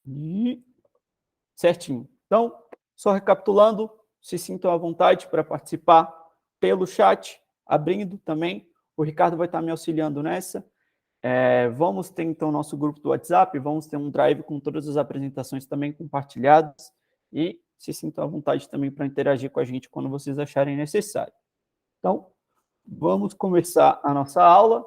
E certinho. Então, só recapitulando, se sintam à vontade para participar pelo chat, abrindo também. O Ricardo vai estar me auxiliando nessa. Vamos ter, então, nosso grupo do WhatsApp, vamos ter um drive com todas as apresentações também compartilhadas e se sintam à vontade também para interagir com a gente quando vocês acharem necessário. Então, vamos começar a nossa aula.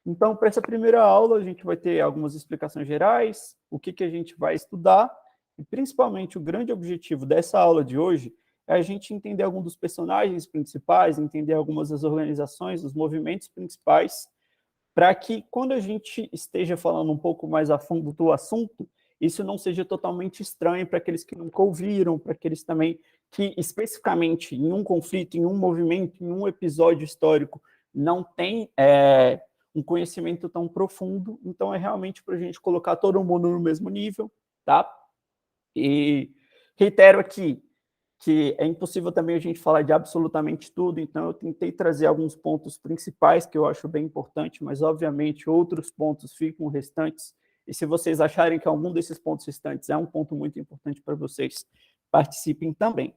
Então, para essa primeira aula, a gente vai ter algumas explicações gerais, o que a gente vai estudar, e principalmente o grande objetivo dessa aula de hoje é a gente entender alguns dos personagens principais, entender algumas das organizações, os movimentos principais, para que quando a gente esteja falando um pouco mais a fundo do assunto, isso não seja totalmente estranho para aqueles que nunca ouviram, para aqueles também que especificamente em um conflito, em um movimento, em um episódio histórico, não tem um conhecimento tão profundo. Então, é realmente para a gente colocar todo mundo no mesmo nível, tá? E reitero aqui que é impossível também a gente falar de absolutamente tudo, então eu tentei trazer alguns pontos principais que eu acho bem importante, mas obviamente outros pontos ficam restantes, e se vocês acharem que algum desses pontos restantes é um ponto muito importante para vocês, participem também.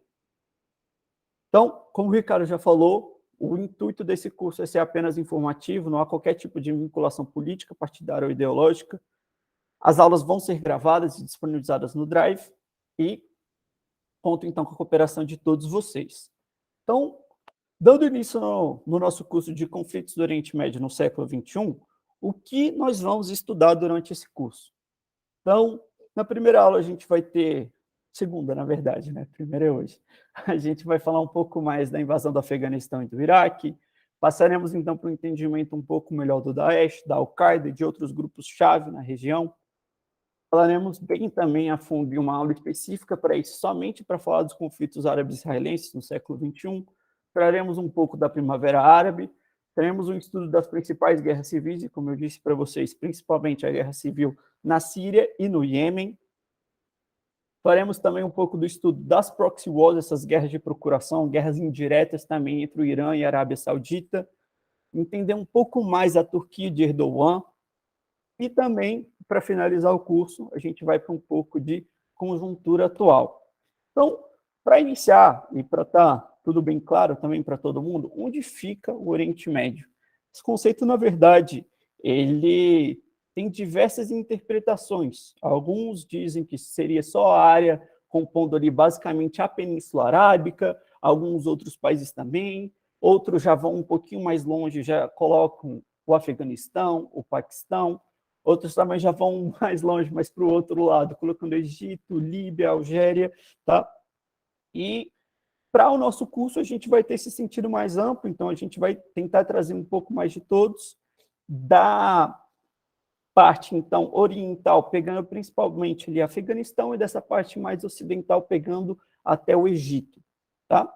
Então, como o Ricardo já falou, o intuito desse curso é ser apenas informativo, não há qualquer tipo de vinculação política, partidária ou ideológica. As aulas vão ser gravadas e disponibilizadas no Drive, e conto então com a cooperação de todos vocês. Então, dando início no nosso curso de Conflitos do Oriente Médio no século XXI, o que nós vamos estudar durante esse curso? Então, na primeira aula a gente vai ter, segunda, na verdade, né? Primeira é hoje. A gente vai falar um pouco mais da invasão do Afeganistão e do Iraque, passaremos então para um entendimento um pouco melhor do Daesh, da Al-Qaeda e de outros grupos-chave na região. Falaremos bem também a fundo em uma aula específica para isso, somente para falar dos conflitos árabes-israelenses no século XXI. Traremos um pouco da Primavera Árabe, teremos um estudo das principais guerras civis, e como eu disse para vocês, principalmente a guerra civil na Síria e no Iêmen. Faremos também um pouco do estudo das proxy wars, essas guerras de procuração, guerras indiretas também entre o Irã e a Arábia Saudita. Entender um pouco mais a Turquia de Erdogan, e também, para finalizar o curso, a gente vai para um pouco de conjuntura atual. Então, para iniciar, e para estar tudo bem claro também para todo mundo, onde fica o Oriente Médio? Esse conceito, na verdade, ele tem diversas interpretações. Alguns dizem que seria só a área compondo ali basicamente a Península Arábica, alguns outros países também, outros já vão um pouquinho mais longe, já colocam o Afeganistão, o Paquistão, outros também já vão mais longe, mas para o outro lado, colocando Egito, Líbia, Algéria, tá? E para o nosso curso a gente vai ter esse sentido mais amplo, então a gente vai tentar trazer um pouco mais de todos, da parte, então, oriental, pegando principalmente ali Afeganistão, e dessa parte mais ocidental, pegando até o Egito, tá?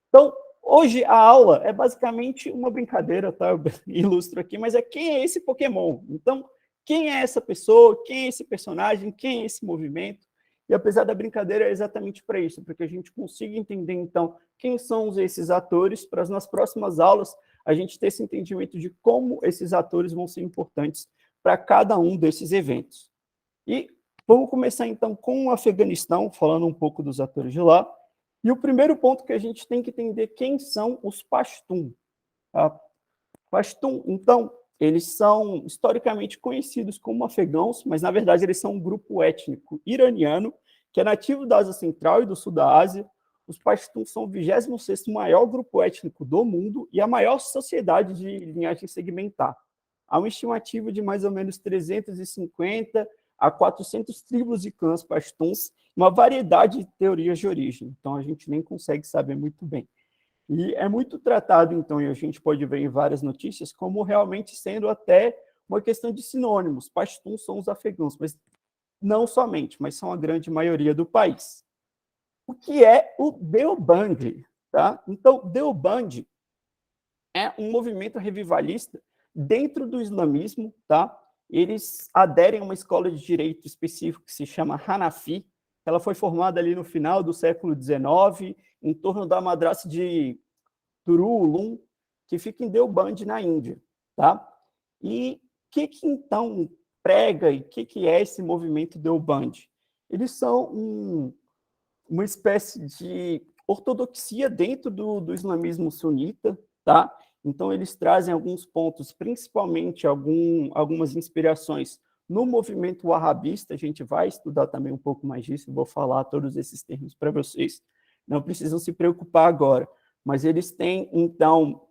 Então, hoje a aula é basicamente uma brincadeira, tá? Eu ilustro aqui, mas é quem é esse Pokémon? Então, quem é essa pessoa? Quem é esse personagem? Quem é esse movimento? E apesar da brincadeira, é exatamente para isso, para que a gente consiga entender, então, quem são esses atores, para nas próximas aulas a gente ter esse entendimento de como esses atores vão ser importantes para cada um desses eventos. E vamos começar, então, com o Afeganistão, falando um pouco dos atores de lá. E o primeiro ponto que a gente tem que entender quem são os Pashtun. Tá? Pashtun, então, eles são historicamente conhecidos como afegãos, mas, na verdade, eles são um grupo étnico iraniano, que é nativo da Ásia Central e do Sul da Ásia. Os Pashtun são o 26º maior grupo étnico do mundo e a maior sociedade de linhagem segmentar. Há uma estimativa de mais ou menos 350 a 400 tribos e clãs pashtuns, uma variedade de teorias de origem, então a gente nem consegue saber muito bem. E é muito tratado, então, e a gente pode ver em várias notícias, como realmente sendo até uma questão de sinônimos. Pashtuns são os afegãos, mas não somente, mas são a grande maioria do país. O que é o Deoband? Tá? Então, Deoband é um movimento revivalista dentro do islamismo, tá? Eles aderem a uma escola de direito específica que se chama Hanafi. Ela foi formada ali no final do século XIX, em torno da madraça de Darul Uloom, que fica em Deoband, na Índia, tá? E o que então prega e o que é esse movimento Deoband? eles são uma espécie de ortodoxia dentro do islamismo sunita, tá? Então, eles trazem alguns pontos, principalmente algumas inspirações no movimento wahhabista. A gente vai estudar também um pouco mais disso, vou falar todos esses termos para vocês. Não precisam se preocupar agora, mas eles têm, então,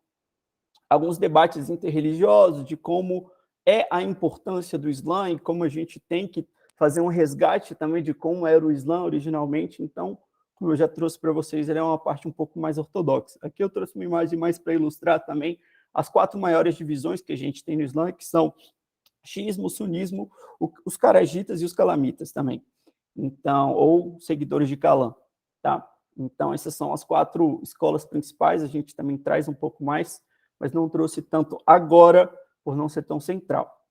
alguns debates interreligiosos de como é a importância do Islã e como a gente tem que fazer um resgate também de como era o Islã originalmente. Então, como eu já trouxe para vocês, ele é uma parte um pouco mais ortodoxa. Aqui eu trouxe uma imagem mais para ilustrar também as 4 maiores divisões que a gente tem no Islã, que são xiismo, sunismo, os caragitas e os calamitas também. Então, ou seguidores de Calã, tá? Então, essas são as 4 escolas principais. A gente também traz um pouco mais, mas não trouxe tanto agora, por não ser tão central.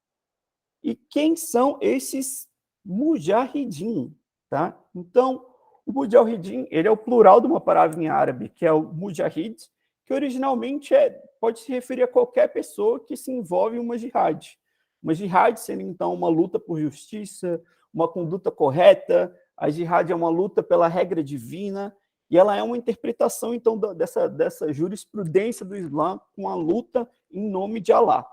E quem são esses mujahidin, tá? Então, o mujahidin, ele é o plural de uma palavra em árabe, que é o mujahid, que originalmente pode se referir a qualquer pessoa que se envolve em uma jihad. Uma jihad sendo, então, uma luta por justiça, uma conduta correta. A jihad é uma luta pela regra divina, e ela é uma interpretação, então, dessa jurisprudência do Islã com a luta em nome de Alá,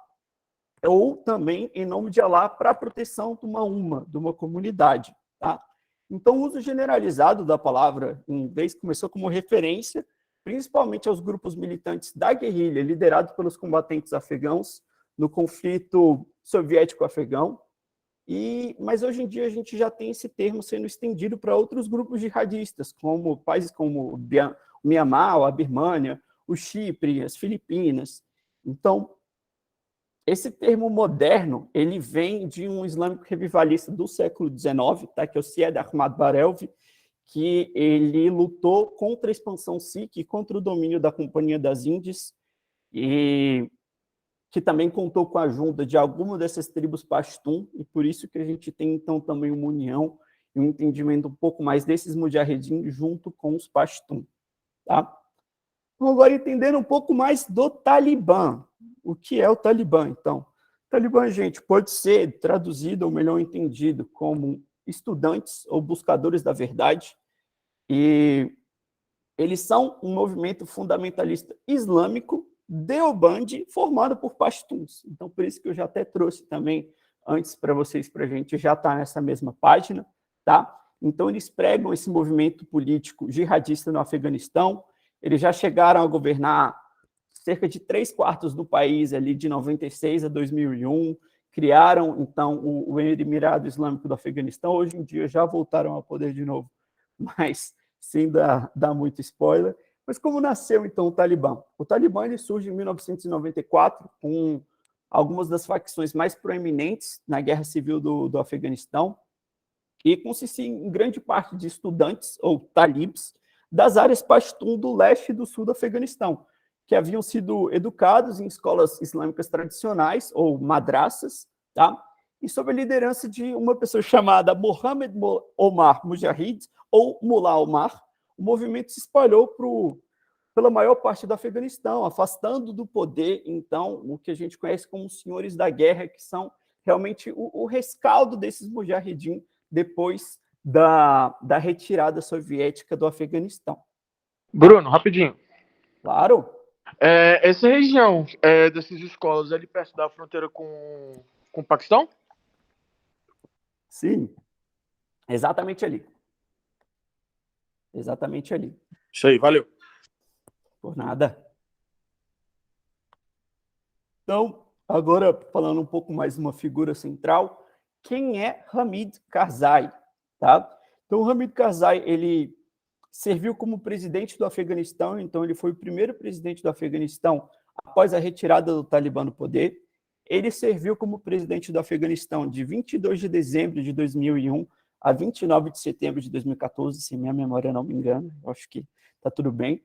ou também em nome de Alá para a proteção de uma comunidade. Tá? Então, o uso generalizado da palavra em inglês começou como referência, principalmente aos grupos militantes da guerrilha, liderados pelos combatentes afegãos no conflito soviético-afegão, mas hoje em dia a gente já tem esse termo sendo estendido para outros grupos jihadistas, como países como o Mianmar, a Birmânia, o Chipre, as Filipinas. Então, esse termo moderno, ele vem de um islâmico revivalista do século XIX, tá? Que é o Syed Ahmad Barelvi, que ele lutou contra a expansão Sikh e contra o domínio da Companhia das Índias, e que também contou com a ajuda de algumas dessas tribos Pashtun, e por isso que a gente tem, então, também uma união e um entendimento um pouco mais desses mujahedin junto com os Pashtun. Tá? Então, agora, entendendo um pouco mais do Talibã. O que é o Talibã, então? O Talibã, gente, pode ser traduzido, ou melhor entendido, como estudantes ou buscadores da verdade, e eles são um movimento fundamentalista islâmico Deobandi, formado por pashtuns. Então, por isso que eu já até trouxe também antes para vocês, para a gente já estar nessa mesma página, tá? Então, eles pregam esse movimento político jihadista no Afeganistão. Eles já chegaram a governar cerca de 3/4 do país, ali de 96 a 2001, criaram, então, o Emirado Islâmico do Afeganistão. Hoje em dia já voltaram ao poder de novo, mas sem dar muito spoiler. Mas como nasceu, então, o Talibã? O Talibã ele surge em 1994 com algumas das facções mais proeminentes na Guerra Civil do Afeganistão e consiste em grande parte de estudantes, ou talibs, das áreas Pashtun do leste e do sul do Afeganistão, que haviam sido educados em escolas islâmicas tradicionais, ou madraças, tá? E sob a liderança de uma pessoa chamada Mohammed Omar Mujahid, ou Mullah Omar, o movimento se espalhou pela maior parte do Afeganistão, afastando do poder, então, o que a gente conhece como os senhores da guerra, que são realmente o rescaldo desses mujahidin depois da retirada soviética do Afeganistão. Bruno, rapidinho. Claro. Essa região dessas escolas é ali perto da fronteira com o Paquistão? Sim, exatamente ali. Exatamente ali. Isso aí, valeu. Por nada. Então, agora falando um pouco mais de uma figura central, quem é Hamid Karzai? Tá? Então, o Hamid Karzai, ele serviu como presidente do Afeganistão, então ele foi o primeiro presidente do Afeganistão após a retirada do Talibã do poder. Ele serviu como presidente do Afeganistão de 22 de dezembro de 2001 a 29 de setembro de 2014, se minha memória não me engana, eu acho que está tudo bem.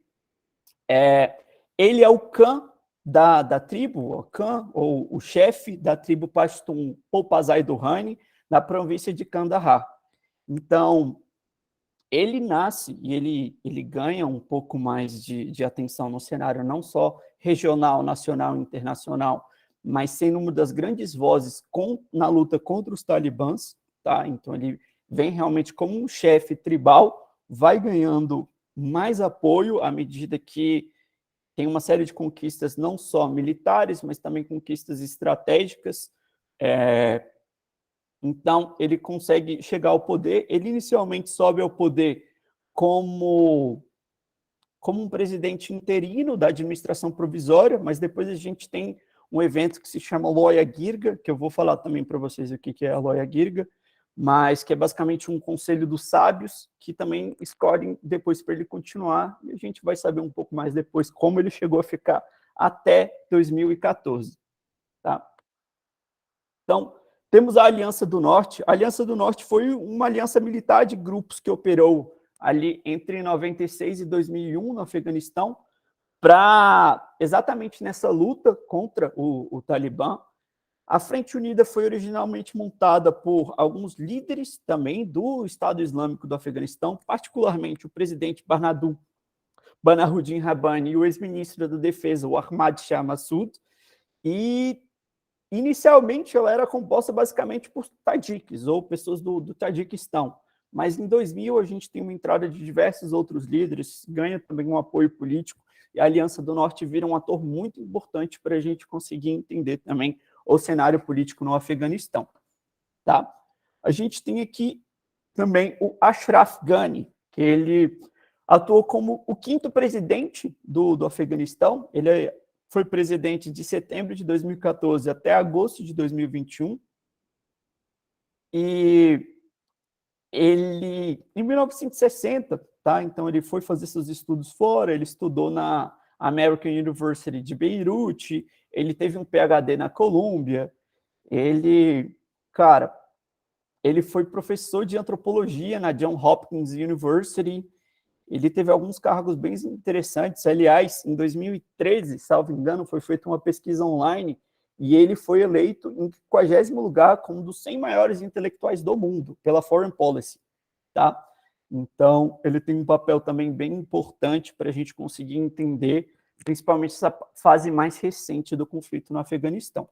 Ele é o Khan da tribo, o Khan, ou o chefe da tribo Pashtun Popazai Durrani, na província de Kandahar. Então, ele nasce e ele ganha um pouco mais de atenção no cenário, não só regional, nacional e internacional, mas sendo uma das grandes vozes na luta contra os talibãs, tá? Então, ele vem realmente como um chefe tribal, vai ganhando mais apoio à medida que tem uma série de conquistas, não só militares, mas também conquistas estratégicas. Então, ele consegue chegar ao poder. Ele inicialmente sobe ao poder como um presidente interino da administração provisória, mas depois a gente tem um evento que se chama Loya Jirga, que eu vou falar também para vocês o que é a Loya Jirga, mas que é basicamente um conselho dos sábios, que também escolhem depois para ele continuar, e a gente vai saber um pouco mais depois como ele chegou a ficar até 2014. Tá? Então, temos a Aliança do Norte. A Aliança do Norte foi uma aliança militar de grupos que operou ali entre 96 e 2001 no Afeganistão, para exatamente nessa luta contra o Talibã. A Frente Unida foi originalmente montada por alguns líderes também do Estado Islâmico do Afeganistão, particularmente o presidente Burhanuddin Rabbani e o ex-ministro da Defesa, o Ahmad Shah Massoud, e inicialmente ela era composta basicamente por tajiques, ou pessoas do Tajiquistão, mas em 2000 a gente tem uma entrada de diversos outros líderes, ganha também um apoio político, e a Aliança do Norte vira um ator muito importante para a gente conseguir entender também o cenário político no Afeganistão. Tá? A gente tem aqui também o Ashraf Ghani, que ele atuou como o 5º presidente do Afeganistão. Ele foi presidente de setembro de 2014 até agosto de 2021. E ele, em 1960, tá? Então ele foi fazer seus estudos fora, ele estudou na American University de Beirute, ele teve um PhD na Colômbia, ele foi professor de antropologia na Johns Hopkins University, ele teve alguns cargos bem interessantes. Aliás, em 2013, salvo engano, foi feita uma pesquisa online e ele foi eleito em 50º lugar como um dos 100 maiores intelectuais do mundo, pela Foreign Policy. Tá? Então, ele tem um papel também bem importante para a gente conseguir entender, principalmente essa fase mais recente do conflito no Afeganistão.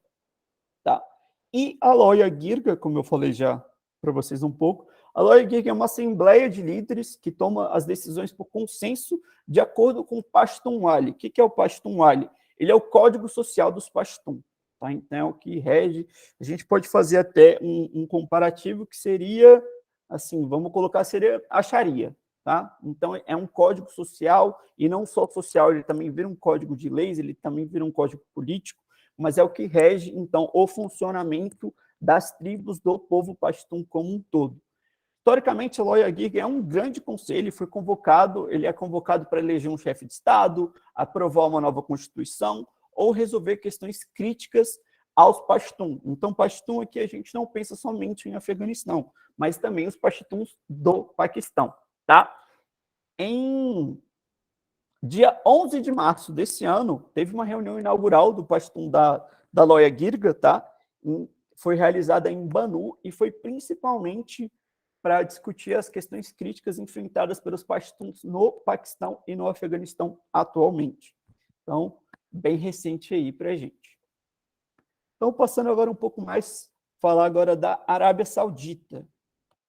Tá? E a Loya Jirga, como eu falei já para vocês um pouco, a Loya Jirga é uma assembleia de líderes que toma as decisões por consenso de acordo com o Pashtunwali. O que é o Pashtunwali? Ele é o código social dos Pashtun. Tá? Então, é o que rege. A gente pode fazer até um comparativo que seria, assim, vamos colocar, seria a Sharia. Tá? Então, é um código social, e não só social, ele também vira um código de leis, ele também vira um código político, mas é o que rege, então, o funcionamento das tribos do povo pashtun como um todo. Historicamente, a Loya Jirga é um grande conselho, ele é convocado para eleger um chefe de Estado, aprovar uma nova Constituição ou resolver questões críticas aos pashtun. Então, pashtun aqui a gente não pensa somente em Afeganistão, mas também os pashtuns do Paquistão. Tá? Em dia 11 de março desse ano, teve uma reunião inaugural do Pashtun da Loya Jirga, tá? Foi realizada em Banu e foi principalmente para discutir as questões críticas enfrentadas pelos Pashtuns no Paquistão e no Afeganistão atualmente. Então, bem recente aí para a gente. Então, passando agora um pouco mais, falar agora da Arábia Saudita.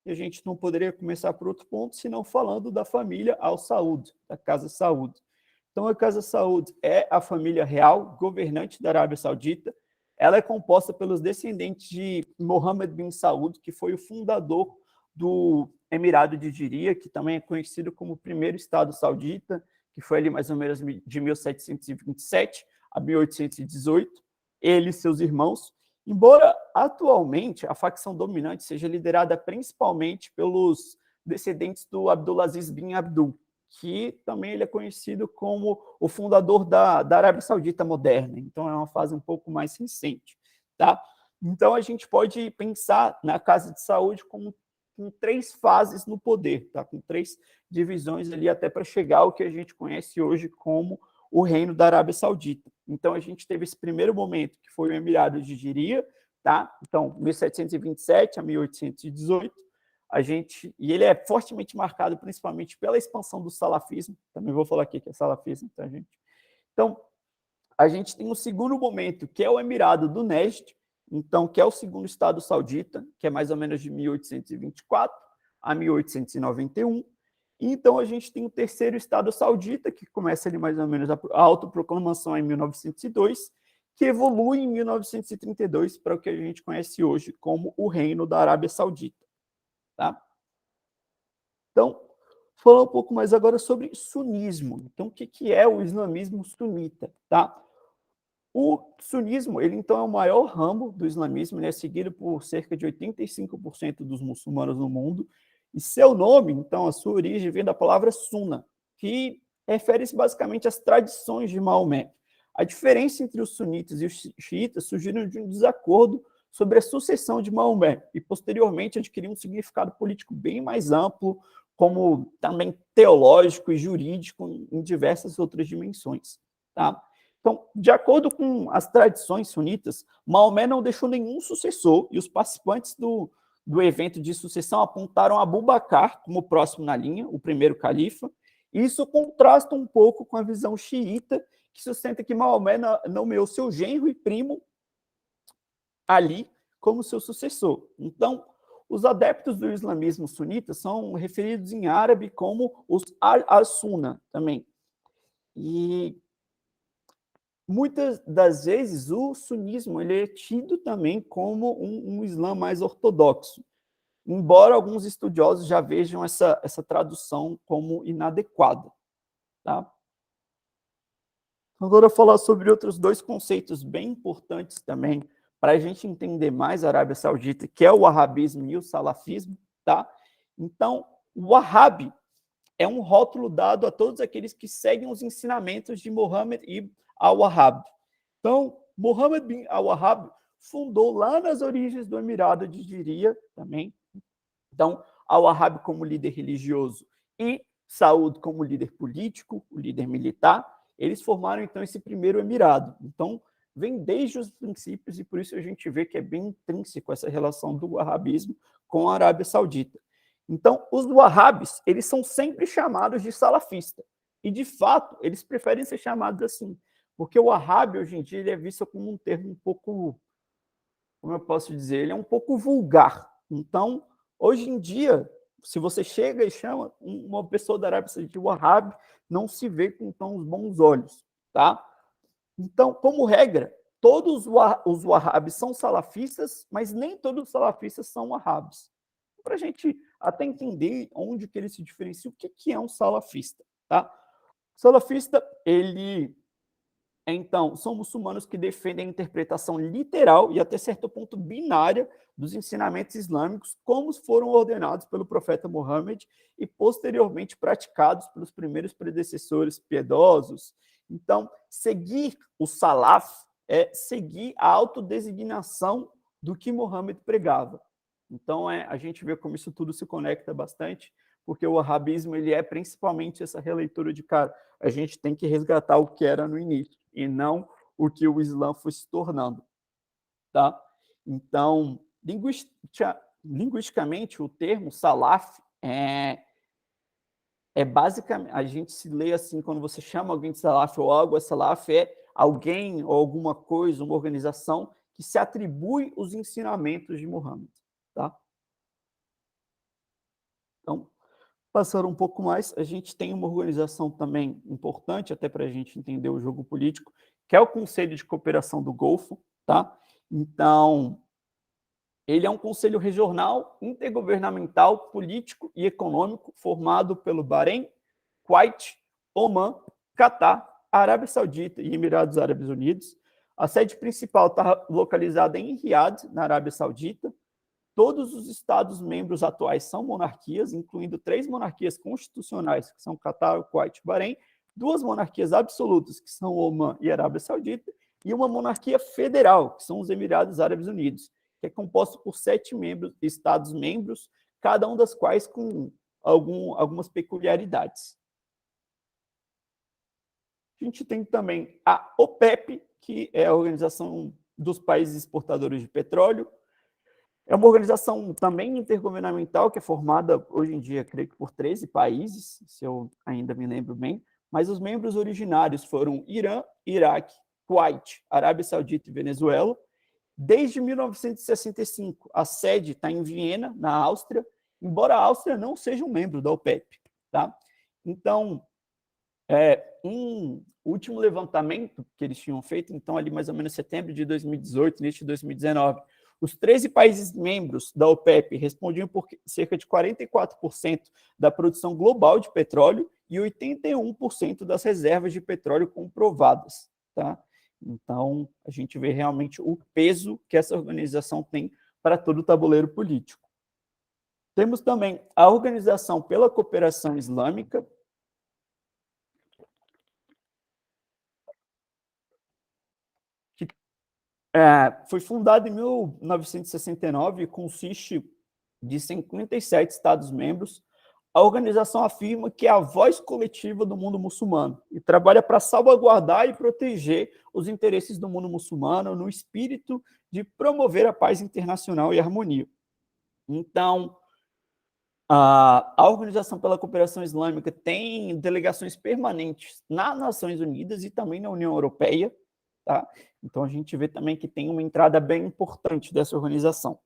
E a gente não poderia começar por outro ponto, senão falando da família Al Saud, da Casa Saud. Então, a Casa Saud é a família real governante da Arábia Saudita. Ela é composta pelos descendentes de Mohammed bin Saud, que foi o fundador do Emirado de Diriyah, que também é conhecido como o primeiro Estado saudita, que foi ali mais ou menos de 1727 a 1818. Ele e seus irmãos. Embora atualmente a facção dominante seja liderada principalmente pelos descendentes do Abdulaziz bin Abdul, que também ele é conhecido como o fundador da Arábia Saudita moderna. Então, é uma fase um pouco mais recente. Tá? Então, a gente pode pensar na Casa de Saúde como com 3 fases no poder, tá? Com 3 divisões ali até para chegar ao que a gente conhece hoje como o Reino da Arábia Saudita. Então, a gente teve esse primeiro momento, que foi o Emirado de Diriyah, tá? Então, 1727 a 1818, e ele é fortemente marcado principalmente pela expansão do salafismo, também vou falar aqui que é salafismo, tá, gente? Então, a gente tem um segundo momento, que é o Emirado do Najd, então, que é o segundo Estado saudita, que é mais ou menos de 1824, a 1891. Então, a gente tem o terceiro Estado saudita, que começa ali mais ou menos a autoproclamação em 1902, que evolui em 1932 para o que a gente conhece hoje como o Reino da Arábia Saudita. Tá? Então, falar um pouco mais agora sobre sunismo. Então, o que é o islamismo sunita? Tá? O sunismo, ele então é o maior ramo do islamismo, ele é seguido por cerca de 85% dos muçulmanos no mundo, e seu nome, então, a sua origem vem da palavra sunna, que refere-se basicamente às tradições de Maomé. A diferença entre os sunitas e os xiitas surgiram de um desacordo sobre a sucessão de Maomé, e posteriormente adquiriu um significado político bem mais amplo, como também teológico e jurídico em diversas outras dimensões. Tá? Então, de acordo com as tradições sunitas, Maomé não deixou nenhum sucessor e os participantes do evento de sucessão apontaram Abu Bakr como próximo na linha, o primeiro califa, e isso contrasta um pouco com a visão xiita, que sustenta que Maomé nomeou seu genro e primo Ali como seu sucessor. Então, os adeptos do islamismo sunita são referidos em árabe como os al-Sunna também. E muitas das vezes o sunismo ele é tido também como um Islã mais ortodoxo, embora alguns estudiosos já vejam essa tradução como inadequada. Tá? Agora eu vou falar sobre outros dois conceitos bem importantes também para a gente entender mais a Arábia Saudita, que é o wahhabismo e o salafismo. Tá? Então, o wahhabi é um rótulo dado a todos aqueles que seguem os ensinamentos de Muhammad ibn al-Wahhab. Então, Muhammad bin al-Wahhab fundou lá nas origens do Emirado de Diria também. Então, al-Wahhab como líder religioso e Saud como líder político, o líder militar, eles formaram então esse primeiro Emirado. Então, vem desde os princípios e por isso a gente vê que é bem intrínseco essa relação do wahhabismo com a Arábia Saudita. Então, os wahhabis, eles são sempre chamados de salafista. E, de fato, eles preferem ser chamados assim. Porque o wahhabi, hoje em dia, ele é visto como um termo um pouco, como eu posso dizer, ele é um pouco vulgar. Então, hoje em dia, se você chega e chama uma pessoa da Arábia Saudita de wahhabi, não se vê com tão bons olhos. Tá? Então, como regra, todos os wahhabis são salafistas, mas nem todos os salafistas são wahhabis. Para a gente até entender onde que ele se diferencia, o que é um salafista. Tá? O salafista, ele, então, são muçulmanos que defendem a interpretação literal e até certo ponto binária dos ensinamentos islâmicos, como foram ordenados pelo profeta Muhammad e posteriormente praticados pelos primeiros predecessores piedosos. Então, seguir o salaf é seguir a autodesignação do que Muhammad pregava. Então, a gente vê como isso tudo se conecta bastante, porque o wahhabismo ele é principalmente essa releitura de, cara, a gente tem que resgatar o que era no início, e não o que o Islã foi se tornando. Tá? Então, linguisticamente, o termo salaf é basicamente, a gente se lê assim, quando você chama alguém de salaf ou algo, salaf é alguém ou alguma coisa, uma organização que se atribui os ensinamentos de Muhammad. Tá? Então, passando um pouco mais, a gente tem uma organização também importante, até para a gente entender o jogo político, que é o Conselho de Cooperação do Golfo. Tá? Então, ele é um conselho regional, intergovernamental, político e econômico, formado pelo Bahrein, Kuwait, Omã, Catar, Arábia Saudita e Emirados Árabes Unidos. A sede principal está localizada em Riad, na Arábia Saudita. Todos os Estados-membros atuais são monarquias, incluindo 3 monarquias constitucionais, que são Catar, Kuwait e Bahrein, 2 monarquias absolutas, que são Omã e Arábia Saudita, e uma monarquia federal, que são os Emirados Árabes Unidos, que é composto por 7 Estados-membros, cada um das quais com algumas peculiaridades. A gente tem também a OPEP, que é a Organização dos Países Exportadores de Petróleo. É uma organização também intergovernamental, que é formada, hoje em dia, creio que por 13 países, se eu ainda me lembro bem, mas os membros originários foram Irã, Iraque, Kuwait, Arábia Saudita e Venezuela. Desde 1965, a sede está em Viena, na Áustria, embora a Áustria não seja um membro da OPEP. Tá? Então, um último levantamento que eles tinham feito, então ali mais ou menos setembro de 2018, início de 2019, os 13 países membros da OPEP respondiam por cerca de 44% da produção global de petróleo e 81% das reservas de petróleo comprovadas. Tá? Então, a gente vê realmente o peso que essa organização tem para todo o tabuleiro político. Temos também a Organização pela Cooperação Islâmica, que foi fundada em 1969 e consiste de 57 Estados-membros. A organização afirma que é a voz coletiva do mundo muçulmano e trabalha para salvaguardar e proteger os interesses do mundo muçulmano no espírito de promover a paz internacional e a harmonia. Então, a Organização pela Cooperação Islâmica tem delegações permanentes nas Nações Unidas e também na União Europeia. Tá? Então, a gente vê também que tem uma entrada bem importante dessa organização.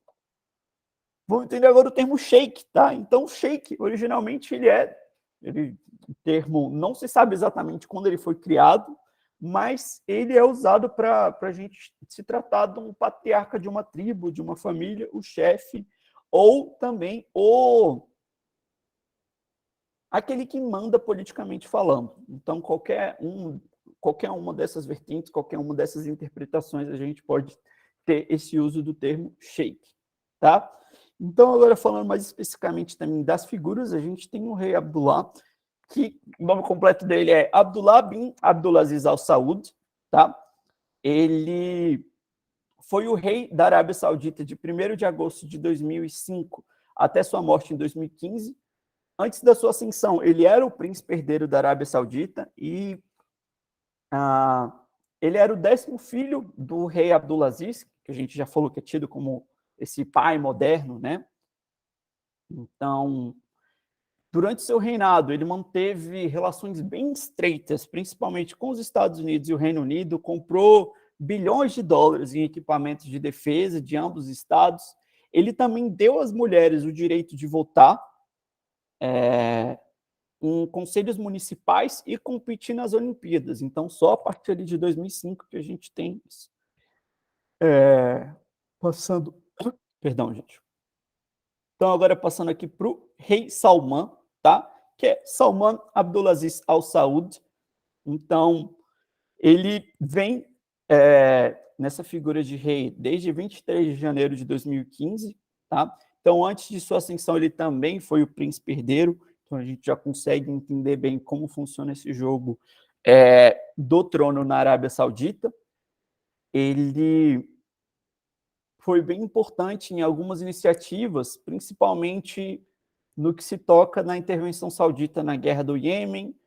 Vamos entender agora o termo sheik, tá? Então, sheik, originalmente, o termo não se sabe exatamente quando ele foi criado, mas ele é usado para a gente se tratar de um patriarca de uma tribo, de uma família, o chefe, ou também aquele que manda politicamente falando. Então, qualquer uma dessas vertentes, qualquer uma dessas interpretações, a gente pode ter esse uso do termo sheik, tá? Então, agora falando mais especificamente também das figuras, a gente tem o rei Abdullah, que o nome completo dele é Abdullah bin Abdulaziz Al Saud, tá? Ele foi o rei da Arábia Saudita de 1º de agosto de 2005 até sua morte em 2015. Antes da sua ascensão, ele era o príncipe herdeiro da Arábia Saudita e ele era o 10º filho do rei Abdulaziz, que a gente já falou que é tido como esse pai moderno, né? Então, durante seu reinado, ele manteve relações bem estreitas, principalmente com os Estados Unidos e o Reino Unido, comprou bilhões de dólares em equipamentos de defesa de ambos os estados. Ele também deu às mulheres o direito de votar em conselhos municipais e competir nas Olimpíadas. Então, só a partir de 2005 que a gente tem isso. Passando... Perdão, gente. Então, agora passando aqui para o rei Salman, tá? Que é Salman Abdulaziz Al Saud. Então, ele vem nessa figura de rei desde 23 de janeiro de 2015, tá? Então, antes de sua ascensão, ele também foi o príncipe herdeiro. Então, a gente já consegue entender bem como funciona esse jogo do trono na Arábia Saudita. Ele foi bem importante em algumas iniciativas, principalmente no que se toca na intervenção saudita na guerra do Iêmen,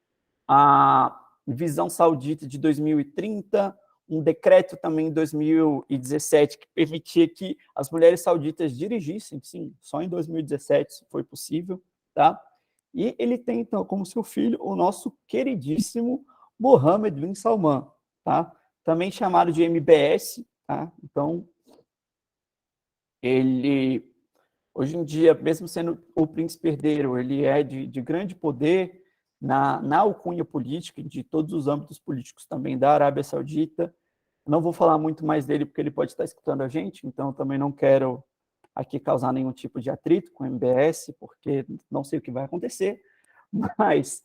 a visão saudita de 2030, um decreto também em 2017 que permitia que as mulheres sauditas dirigissem, sim, só em 2017 isso foi possível, tá? E ele tem, então, como seu filho, o nosso queridíssimo Mohammed bin Salman, tá? Também chamado de MBS, tá? Então, ele, hoje em dia, mesmo sendo o príncipe herdeiro, ele é de grande poder na alcunha política, de todos os âmbitos políticos também da Arábia Saudita. Não vou falar muito mais dele, porque ele pode estar escutando a gente, então também não quero aqui causar nenhum tipo de atrito com o MBS, porque não sei o que vai acontecer, mas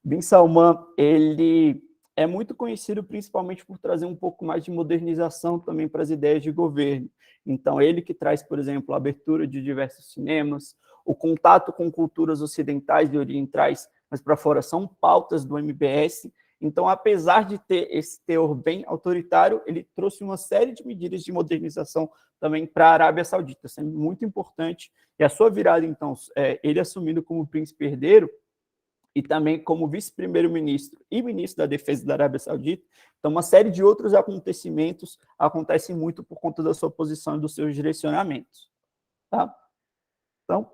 Bin Salman, ele é muito conhecido principalmente por trazer um pouco mais de modernização também para as ideias de governo. Então, ele que traz, por exemplo, a abertura de diversos cinemas, o contato com culturas ocidentais e orientais, mas para fora são pautas do MBS. Então, apesar de ter esse teor bem autoritário, ele trouxe uma série de medidas de modernização também para a Arábia Saudita, sendo muito importante. E a sua virada, então, ele assumindo como príncipe herdeiro, e também como vice-primeiro-ministro e ministro da Defesa da Arábia Saudita. Então, uma série de outros acontecimentos acontecem muito por conta da sua posição e dos seus direcionamentos. Tá? Então,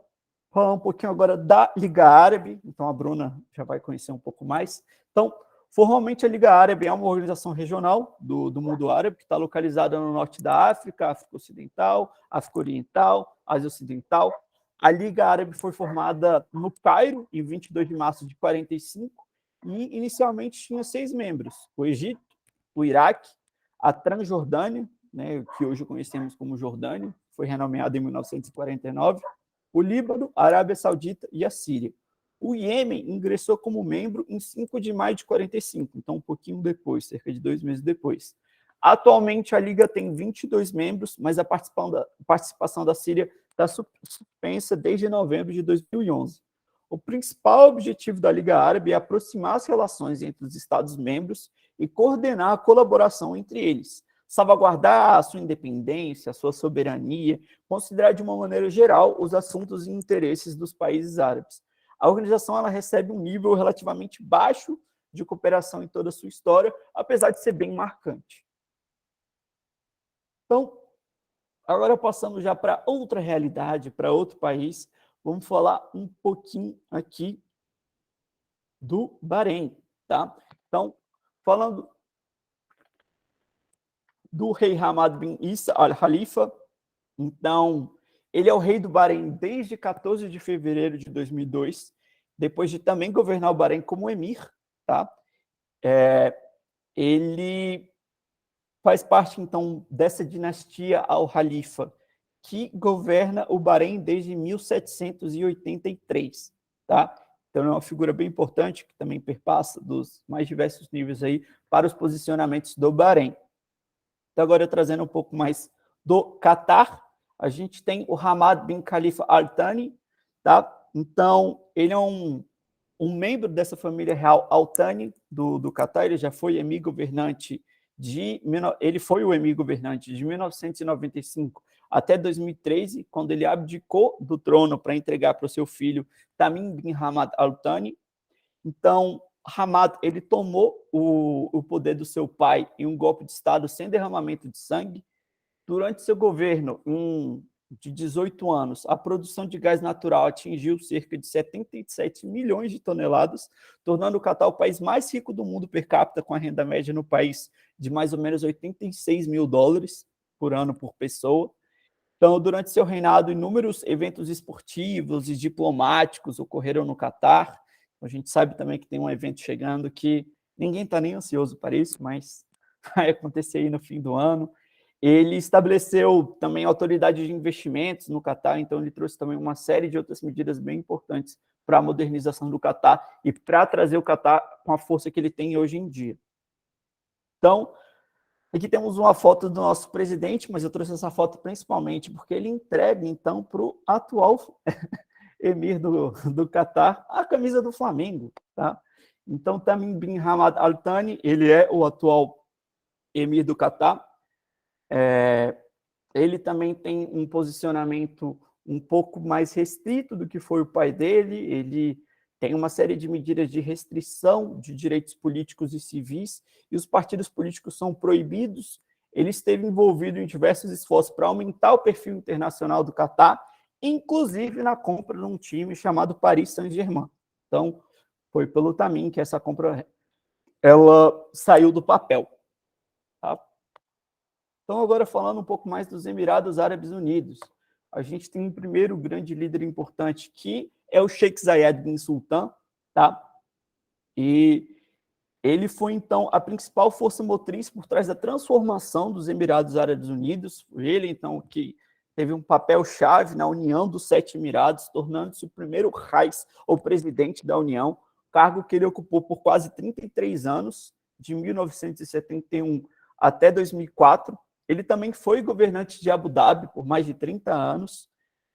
falar um pouquinho agora da Liga Árabe. Então, a Bruna já vai conhecer um pouco mais. Então, formalmente, a Liga Árabe é uma organização regional do mundo árabe, que está localizada no norte da África, África Ocidental, África Oriental, Ásia Ocidental. A Liga Árabe foi formada no Cairo, em 22 de março de 45, e inicialmente tinha 6 membros: o Egito, o Iraque, a Transjordânia, né, que hoje conhecemos como Jordânia, foi renomeada em 1949, o Líbano, a Arábia Saudita e a Síria. O Iêmen ingressou como membro em 5 de maio de 45, então um pouquinho depois, cerca de 2 meses depois. Atualmente, a Liga tem 22 membros, mas a participação da Síria está suspensa desde novembro de 2011. O principal objetivo da Liga Árabe é aproximar as relações entre os Estados-membros e coordenar a colaboração entre eles, salvaguardar a sua independência, a sua soberania, considerar de uma maneira geral os assuntos e interesses dos países árabes. A organização ela recebe um nível relativamente baixo de cooperação em toda a sua história, apesar de ser bem marcante. Então, agora passando já para outra realidade, para outro país, vamos falar um pouquinho aqui do Bahrein, tá? Então, falando do rei Hamad bin Isa al-Khalifa, então, ele é o rei do Bahrein desde 14 de fevereiro de 2002, depois de também governar o Bahrein como emir, tá? Ele faz parte, então, dessa dinastia al-Khalifa, que governa o Bahrein desde 1783, tá? Então, é uma figura bem importante, que também perpassa dos mais diversos níveis aí para os posicionamentos do Bahrein. Então, agora trazendo um pouco mais do Catar, a gente tem o Hamad bin Khalifa Al Thani, tá? Então, ele é um membro dessa família real Al Thani do Catar, ele já foi emir governante ele foi o emir governante de 1995 até 2013, quando ele abdicou do trono para entregar para o seu filho Tamim bin Hamad Al Thani. Então, Hamad ele tomou o poder do seu pai em um golpe de Estado sem derramamento de sangue. Durante seu governo, de 18 anos, a produção de gás natural atingiu cerca de 77 milhões de toneladas, tornando o Catar o país mais rico do mundo per capita, com a renda média no país de mais ou menos 86 mil dólares por ano por pessoa. Então, durante seu reinado, inúmeros eventos esportivos e diplomáticos ocorreram no Catar. A gente sabe também que tem um evento chegando que ninguém está nem ansioso para isso, mas vai acontecer aí no fim do ano. Ele estabeleceu também autoridade de investimentos no Catar, então ele trouxe também uma série de outras medidas bem importantes para a modernização do Catar e para trazer o Catar com a força que ele tem hoje em dia. Então, aqui temos uma foto do nosso presidente, mas eu trouxe essa foto principalmente porque ele entrega, então, para o atual emir do Catar a camisa do Flamengo, tá? Então, Tamim bin Hamad Al Thani, ele é o atual emir do Catar. Ele também tem um posicionamento um pouco mais restrito do que foi o pai dele, ele tem uma série de medidas de restrição de direitos políticos e civis, e os partidos políticos são proibidos. Ele esteve envolvido em diversos esforços para aumentar o perfil internacional do Catar, inclusive na compra de um time chamado Paris Saint-Germain. Então, foi pelo Tamim que essa compra ela saiu do papel. Tá? Então, agora falando um pouco mais dos Emirados Árabes Unidos, a gente tem um primeiro grande líder importante, que é o Sheikh Zayed bin Sultan, tá? E ele foi, então, a principal força motriz por trás da transformação dos Emirados Árabes Unidos. Ele, então, que teve um papel-chave na união dos 7 Emirados, tornando-se o primeiro Rais, ou presidente da União, cargo que ele ocupou por quase 33 anos, de 1971 até 2004. Ele também foi governante de Abu Dhabi por mais de 30 anos.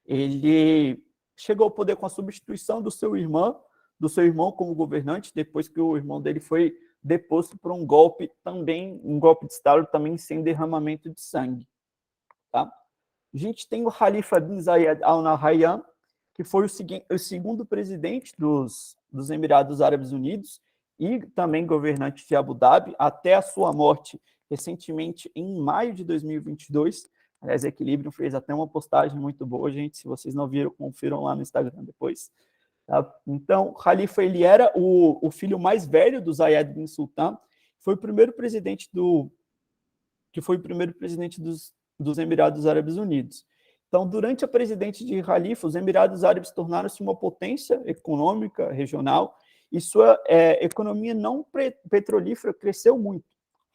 Ele chegou ao poder com a substituição do seu irmão como governante, depois que o irmão dele foi deposto por um golpe de Estado também sem derramamento de sangue. Tá? A gente tem o Khalifa bin Zayed Al Nahyan, que foi o segundo presidente dos Emirados Árabes Unidos e também governante de Abu Dhabi, até a sua morte recentemente, em maio de 2022. Aliás, Equilibrium fez até uma postagem muito boa, gente. Se vocês não viram, confiram lá no Instagram depois. Tá? Então, o Khalifa ele era o filho mais velho do Zayed bin Sultan, foi o primeiro presidente dos Emirados Árabes Unidos. Então, durante a presidência de Khalifa, os Emirados Árabes tornaram-se uma potência econômica regional e sua economia não petrolífera cresceu muito.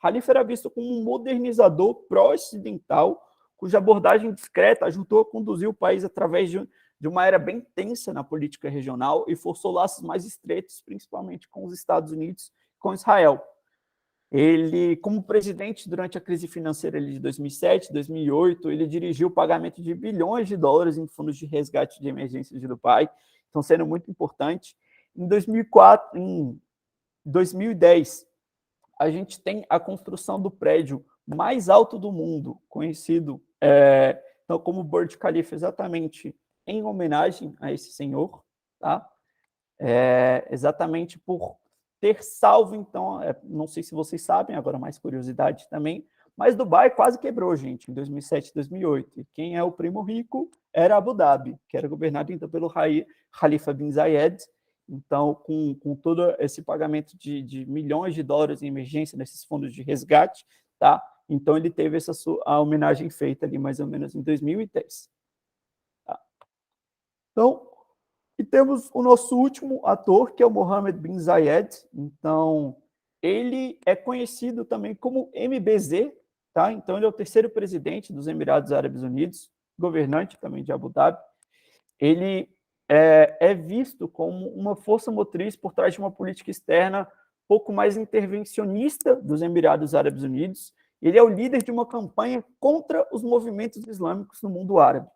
Khalifa era visto como um modernizador pró-ocidental, cuja abordagem discreta ajudou a conduzir o país através de uma era bem tensa na política regional e forçou laços mais estreitos, principalmente com os Estados Unidos e com Israel. Ele, como presidente durante a crise financeira de 2007, 2008, ele dirigiu o pagamento de bilhões de dólares em fundos de resgate de emergência de Dubai, então sendo muito importante. Em 2010, a gente tem a construção do prédio mais alto do mundo, conhecido então, como Burj Khalifa, exatamente em homenagem a esse senhor, tá? Exatamente por ter salvo, então, não sei se vocês sabem, agora mais curiosidade também, mas Dubai quase quebrou, gente, em 2007, 2008. E quem é o primo rico era Abu Dhabi, que era governado então pelo Khalifa bin Zayed. Então, com todo esse pagamento de milhões de dólares em emergência nesses fundos de resgate, tá? Então, ele teve a homenagem feita ali mais ou menos em 2010. Tá? Então, e temos o nosso último ator, que é o Mohammed bin Zayed. Então, ele é conhecido também como MBZ, tá? Então, ele é o terceiro presidente dos Emirados Árabes Unidos, governante também de Abu Dhabi. Ele é visto como uma força motriz por trás de uma política externa pouco mais intervencionista dos Emirados Árabes Unidos. Ele é o líder de uma campanha contra os movimentos islâmicos no mundo árabe,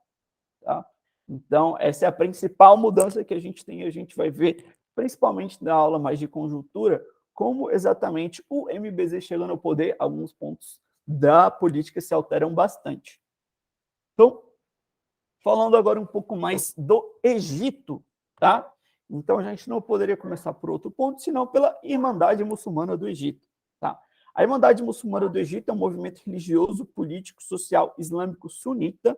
tá? Então, essa é a principal mudança que a gente tem, a gente vai ver, principalmente na aula mais de conjuntura, como exatamente o MBZ chegando ao poder, alguns pontos da política se alteram bastante. Então, falando agora um pouco mais do Egito, tá? Então, a gente não poderia começar por outro ponto, senão pela Irmandade Muçulmana do Egito, tá? A Irmandade Muçulmana do Egito é um movimento religioso, político, social, islâmico sunita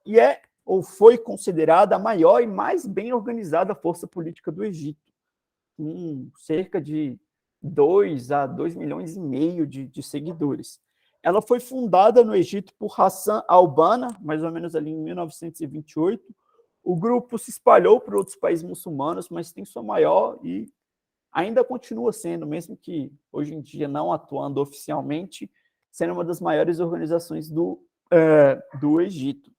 e ou foi considerada a maior e mais bem organizada força política do Egito, com cerca de 2 a 2 milhões e meio de seguidores. Ela foi fundada no Egito por Hassan al-Banna, mais ou menos ali em 1928. O grupo se espalhou para outros países muçulmanos, mas tem sua maior e ainda continua sendo, mesmo que hoje em dia não atuando oficialmente, sendo uma das maiores organizações do Egito.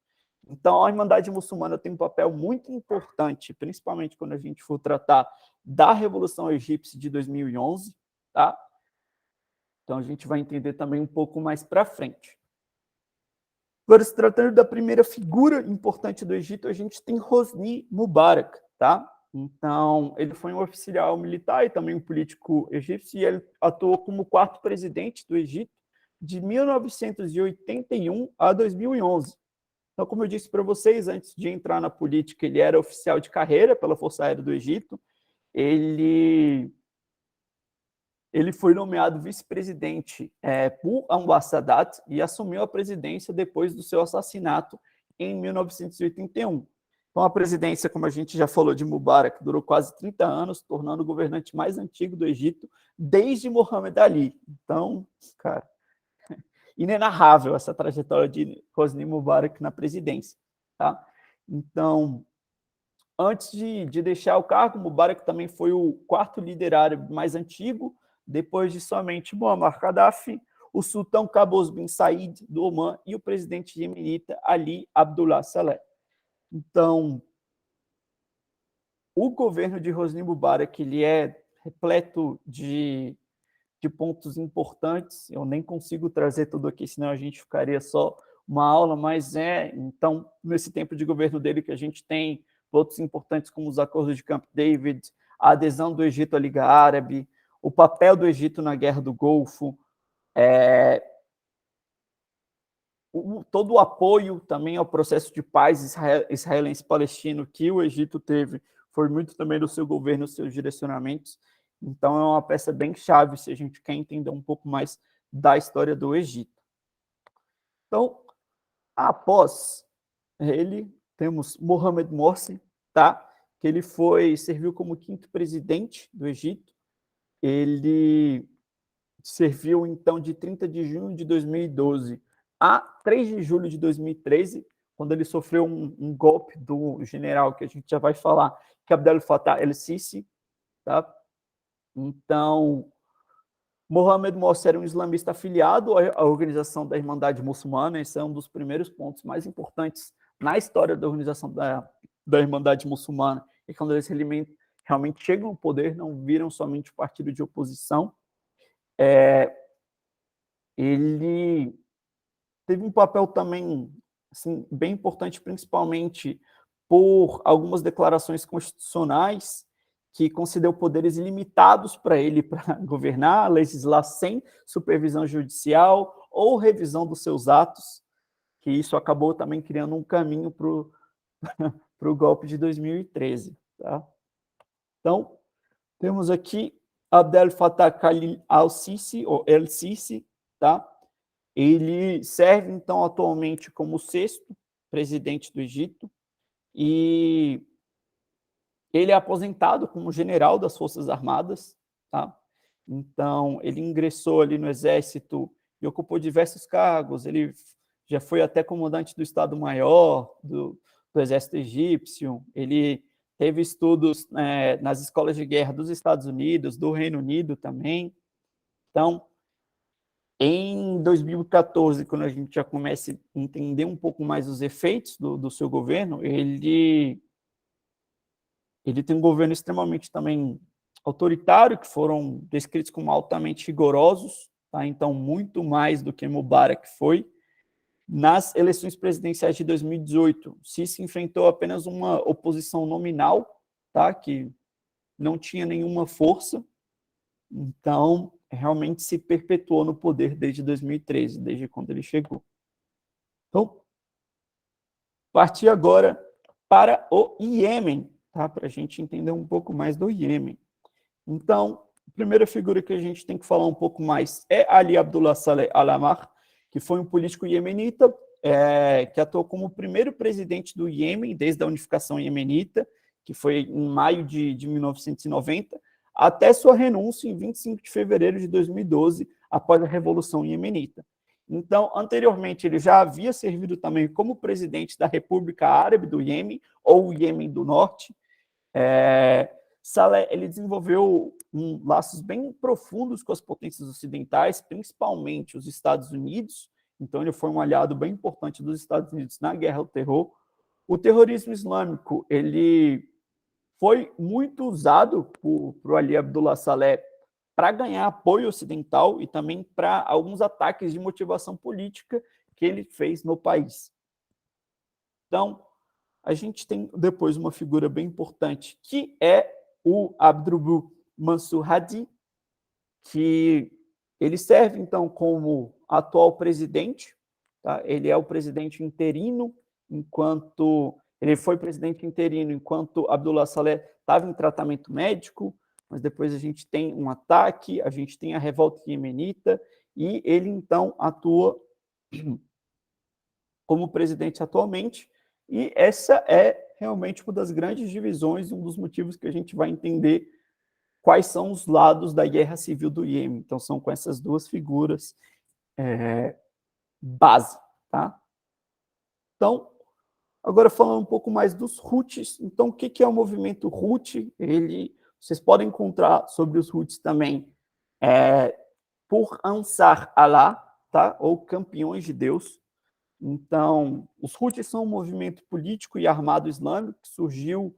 Então, a Irmandade Muçulmana tem um papel muito importante, principalmente quando a gente for tratar da Revolução Egípcia de 2011, tá? Então, a gente vai entender também um pouco mais para frente. Agora, se tratando da primeira figura importante do Egito, a gente tem Hosni Mubarak, tá? Então, ele foi um oficial militar e também um político egípcio, e ele atuou como quarto presidente do Egito de 1981 a 2011. Então, como eu disse para vocês, antes de entrar na política, ele era oficial de carreira pela Força Aérea do Egito. Ele foi nomeado vice-presidente por Anwar Sadat e assumiu a presidência depois do seu assassinato em 1981. Então, a presidência, como a gente já falou, de Mubarak, durou quase 30 anos, tornando o governante mais antigo do Egito desde Mohamed Ali. Então, cara, inenarrável essa trajetória de Hosni Mubarak na presidência, tá? Então, antes de deixar o cargo, Mubarak também foi o quarto líder árabe mais antigo, depois de somente Muammar Gaddafi, o sultão Qaboos bin Said do Omã e o presidente iemenita Ali Abdullah Saleh. Então, o governo de Hosni Mubarak ele é repleto de pontos importantes. Eu nem consigo trazer tudo aqui, senão a gente ficaria só uma aula, mas então, nesse tempo de governo dele que a gente tem pontos importantes como os acordos de Camp David, a adesão do Egito à Liga Árabe, o papel do Egito na Guerra do Golfo, todo o apoio também ao processo de paz israelense-palestino que o Egito teve, foi muito também do seu governo, dos seus direcionamentos. Então, é uma peça bem chave se a gente quer entender um pouco mais da história do Egito. Então, após ele, temos Mohamed Morsi, tá? Que ele serviu como quinto presidente do Egito. Ele serviu, então, de 30 de junho de 2012 a 3 de julho de 2013, quando ele sofreu um golpe do general, que a gente já vai falar, que é Abdel Fattah el-Sisi, tá? Então, Mohamed Morsi era um islamista afiliado à organização da Irmandade Muçulmana. Esse é um dos primeiros pontos mais importantes na história da organização da Irmandade Muçulmana. E quando eles realmente chegam ao poder, não viram somente o partido de oposição. Ele teve um papel também assim, bem importante, principalmente por algumas declarações constitucionais que concedeu poderes ilimitados para ele para governar, legislar sem supervisão judicial ou revisão dos seus atos, que isso acabou também criando um caminho para o golpe de 2013. Tá? Então, temos aqui Abdel Fattah al-Sisi, ou El-Sisi, tá? Ele serve, então, atualmente como o 6º presidente do Egito e ele é aposentado como general das Forças Armadas, tá? Então, ele ingressou ali no Exército e ocupou diversos cargos. Ele já foi até comandante do Estado-Maior do Exército Egípcio. Ele teve estudos nas escolas de guerra dos Estados Unidos, do Reino Unido também. Então, em 2014, quando a gente já começa a entender um pouco mais os efeitos do seu governo, ele tem um governo extremamente também autoritário, que foram descritos como altamente rigorosos, tá? Então, muito mais do que Mubarak foi. Nas eleições presidenciais de 2018, Sisi enfrentou apenas uma oposição nominal, tá? Que não tinha nenhuma força. Então, realmente se perpetuou no poder desde 2013, desde quando ele chegou. Então, partir agora para o Iêmen, tá? Para a gente entender um pouco mais do Iêmen. Então, a primeira figura que a gente tem que falar um pouco mais é Ali Abdullah Saleh Al-Ahmar, que foi um político iemenita, que atuou como o primeiro presidente do Iêmen, desde a unificação iemenita, que foi em maio de 1990, até sua renúncia em 25 de fevereiro de 2012, após a Revolução Iemenita. Então, anteriormente, ele já havia servido também como presidente da República Árabe do Iêmen, ou Iêmen do Norte. Saleh, ele desenvolveu laços bem profundos com as potências ocidentais, principalmente os Estados Unidos. Então, ele foi um aliado bem importante dos Estados Unidos na guerra ao terror. O terrorismo islâmico, ele foi muito usado por Ali Abdullah Saleh para ganhar apoio ocidental e também para alguns ataques de motivação política que ele fez no país. Então, a gente tem depois uma figura bem importante, que é o Abdurrahman Mansur Hadi, que ele serve, então, como atual presidente, tá? Ele é o presidente interino, enquanto ele foi presidente interino, enquanto Abdullah Saleh estava em tratamento médico, mas depois a gente tem um ataque, a gente tem a revolta iemenita, e ele, então, atua como presidente atualmente, e essa é realmente uma das grandes divisões, um dos motivos que a gente vai entender quais são os lados da guerra civil do Iêmen. Então, são com essas duas figuras base, tá? Então, agora falando um pouco mais dos Houthis. Então, o que é o movimento Houthi? Vocês podem encontrar sobre os Houthis também por Ansar Allah, tá? Ou Campeões de Deus. Então, os Houthis são um movimento político e armado islâmico que surgiu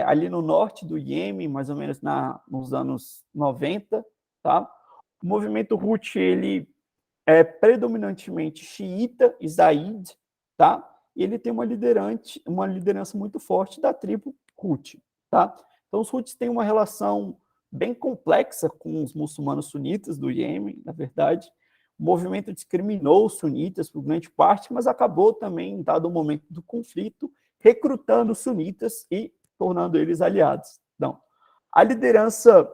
ali no norte do Iêmen, mais ou menos nos anos 90, tá? O movimento Houthi, ele é predominantemente xiita e zaid, tá? E ele tem uma liderança muito forte da tribo Houthi, tá? Então, os Houthis têm uma relação bem complexa com os muçulmanos sunitas do Iêmen, na verdade. O movimento discriminou os sunitas por grande parte, mas acabou também, em dado momento do conflito, recrutando os sunitas e tornando eles aliados. Então, a liderança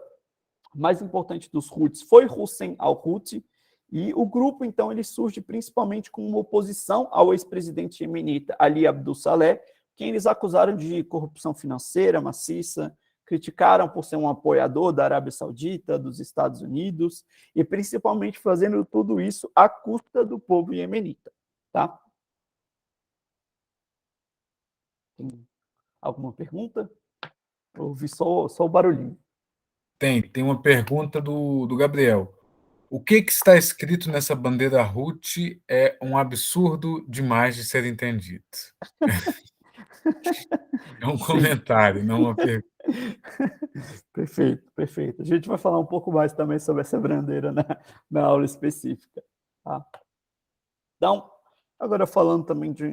mais importante dos Houthis foi Hussein al-Houthi, e o grupo, então, ele surge principalmente como uma oposição ao ex-presidente iemenita Ali Abdul Saleh, quem eles acusaram de corrupção financeira maciça, criticaram por ser um apoiador da Arábia Saudita, dos Estados Unidos, e principalmente fazendo tudo isso à custa do povo iemenita, tá? Tem alguma pergunta? Eu ouvi só o barulhinho. Tem uma pergunta do Gabriel. O que está escrito nessa bandeira Houthi é um absurdo demais de ser entendido. É um comentário, não uma pergunta. Perfeito, perfeito. A gente vai falar um pouco mais também sobre essa bandeira na aula específica. Tá? Então, agora falando também de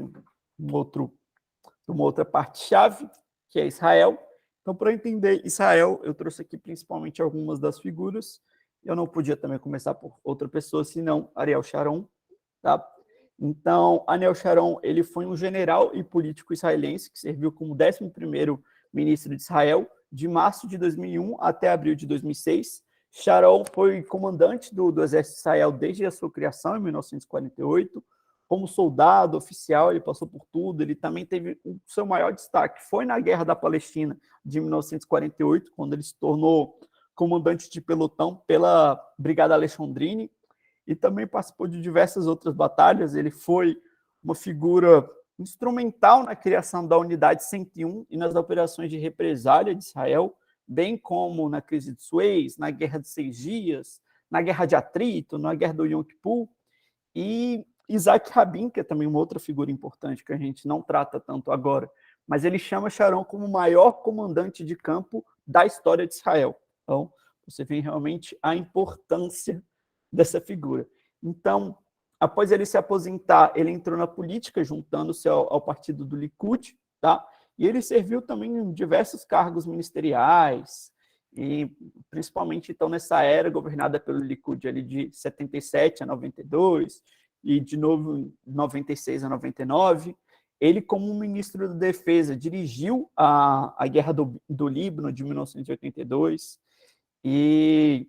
uma outra parte-chave, que é Israel. Então, para entender Israel, eu trouxe aqui principalmente algumas das figuras. Eu não podia também começar por outra pessoa, senão Ariel Sharon. Tá? Então, Ariel Sharon, ele foi um general e político israelense que serviu como 11º ministro de Israel de março de 2001 até abril de 2006. Sharon foi comandante do Exército de Israel desde a sua criação, em 1948. Como soldado, oficial, ele passou por tudo. Ele também teve o seu maior destaque. Foi na Guerra da Palestina de 1948, quando ele se tornou comandante de pelotão pela Brigada Alexandrine, e também participou de diversas outras batalhas. Ele foi uma figura instrumental na criação da Unidade 101 e nas operações de represália de Israel, bem como na crise de Suez, na Guerra de 6 Dias, na Guerra de Atrito, na Guerra do Yom Kippur. E Isaac Rabin, que é também uma outra figura importante que a gente não trata tanto agora, mas ele chama Sharon como o maior comandante de campo da história de Israel. Então, você vê realmente a importância dessa figura. Então, após ele se aposentar, ele entrou na política, juntando-se ao partido do Likud, tá? E ele serviu também em diversos cargos ministeriais, e principalmente então nessa era governada pelo Likud ali de 77 a 92 e de novo em 96 a 99. Ele, como ministro da Defesa, dirigiu a Guerra do Líbano de 1982. E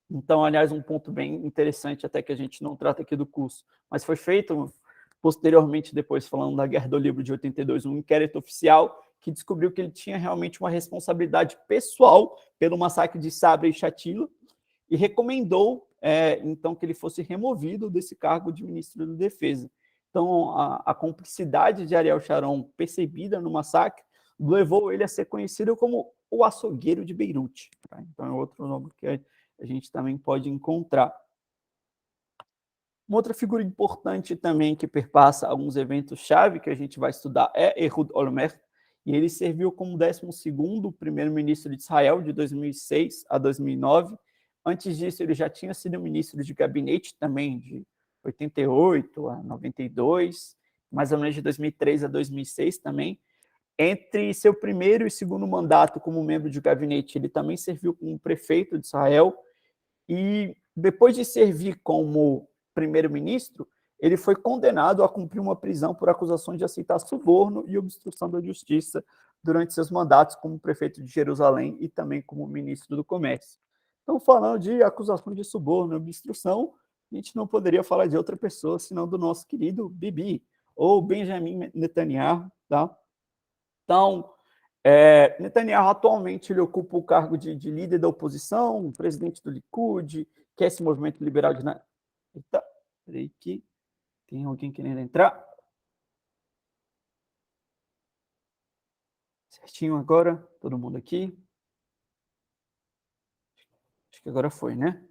então, aliás, um ponto bem interessante até que a gente não trata aqui do curso, mas foi feito posteriormente, depois falando da Guerra do Líbano de 82, um inquérito oficial que descobriu que ele tinha realmente uma responsabilidade pessoal pelo massacre de Sabra e Shatila, e recomendou, então, que ele fosse removido desse cargo de ministro da Defesa. Então, a cumplicidade de Ariel Sharon percebida no massacre levou ele a ser conhecido como o açougueiro de Beirute. Tá? Então, é outro nome que a gente também pode encontrar. Uma outra figura importante também que perpassa alguns eventos-chave que a gente vai estudar é Ehud Olmert, e ele serviu como 12º primeiro-ministro de Israel de 2006 a 2009. Antes disso, ele já tinha sido ministro de gabinete também de 88 a 92, mais ou menos de 2003 a 2006 também. Entre seu primeiro e segundo mandato como membro de gabinete, ele também serviu como prefeito de Israel, e depois de servir como primeiro-ministro, ele foi condenado a cumprir uma prisão por acusações de aceitar suborno e obstrução da justiça durante seus mandatos como prefeito de Jerusalém e também como ministro do Comércio. Então, falando de acusações de suborno e obstrução, a gente não poderia falar de outra pessoa senão do nosso querido Bibi, ou Benjamin Netanyahu, tá? Então, Netanyahu atualmente ele ocupa o cargo de líder da oposição, presidente do Likud, que é esse movimento liberal de... Eita, peraí que tem alguém querendo entrar. Certinho agora, todo mundo aqui. Acho que agora foi, né?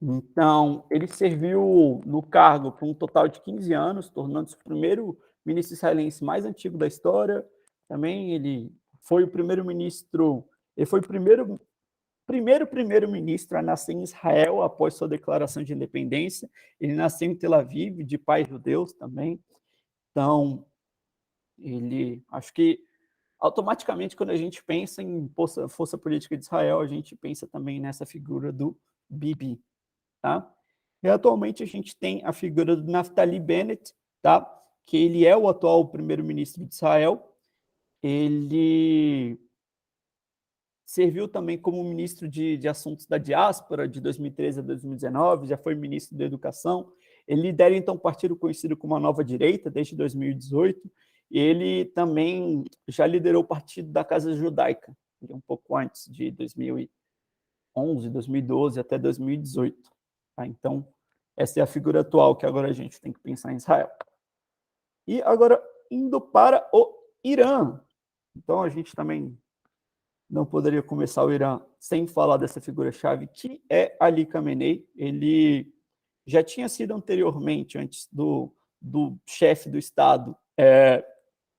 Então, ele serviu no cargo por um total de 15 anos, tornando-se o primeiro ministro israelense mais antigo da história. Também ele foi o primeiro-ministro, ele foi o primeiro-ministro a nascer em Israel após sua declaração de independência. Ele nasceu em Tel Aviv, de pais judeus também. Então, ele, acho que automaticamente, quando a gente pensa em força política de Israel, a gente pensa também nessa figura do Bibi, tá? E atualmente a gente tem a figura do Naftali Bennett, tá? Que ele é o atual primeiro-ministro de Israel. Ele serviu também como ministro de Assuntos da Diáspora de 2013 a 2019, já foi ministro da Educação. Ele lidera, então, um partido conhecido como a Nova Direita desde 2018. E ele também já liderou o Partido da Casa Judaica, um pouco antes de 2011, 2012 até 2018. Tá? Então, essa é a figura atual que agora a gente tem que pensar em Israel. E agora, indo para o Irã. Então, a gente também não poderia começar o Irã sem falar dessa figura-chave, que é Ali Khamenei. Ele já tinha sido anteriormente, antes do chefe do Estado,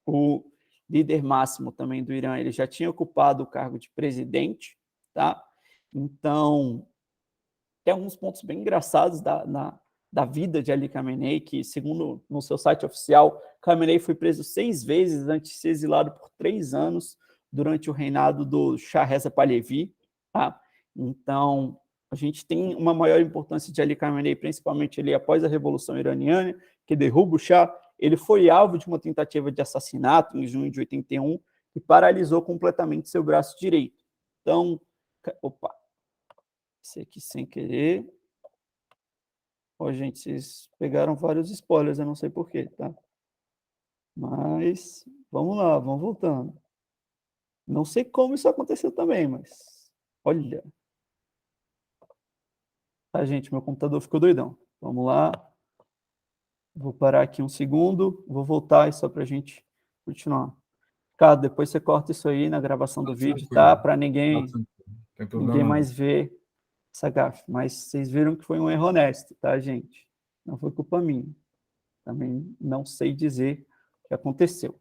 o líder máximo também do Irã, ele já tinha ocupado o cargo de presidente, tá? Então, tem alguns pontos bem engraçados da vida de Ali Khamenei, que, segundo no seu site oficial, Khamenei foi preso 6 vezes antes de ser exilado por 3 anos durante o reinado do Shah Reza Pahlavi. Tá? Então, a gente tem uma maior importância de Ali Khamenei, principalmente ali após a Revolução Iraniana, que derruba o Shah. Ele foi alvo de uma tentativa de assassinato em junho de 81 e paralisou completamente seu braço direito. Então, opa, esse aqui sem querer. Ó, gente, vocês pegaram vários spoilers, eu não sei porquê, tá? Mas, vamos lá, vamos voltando. Não sei como isso aconteceu também, mas olha. Tá, gente, meu computador ficou doidão. Vamos lá. Vou parar aqui um segundo, vou voltar só para a gente continuar. Cara, depois você corta isso aí na gravação do vídeo, tá? Para ninguém mais ver essa gafe. Mas vocês viram que foi um erro honesto, tá, gente? Não foi culpa minha. Também não sei dizer o que aconteceu.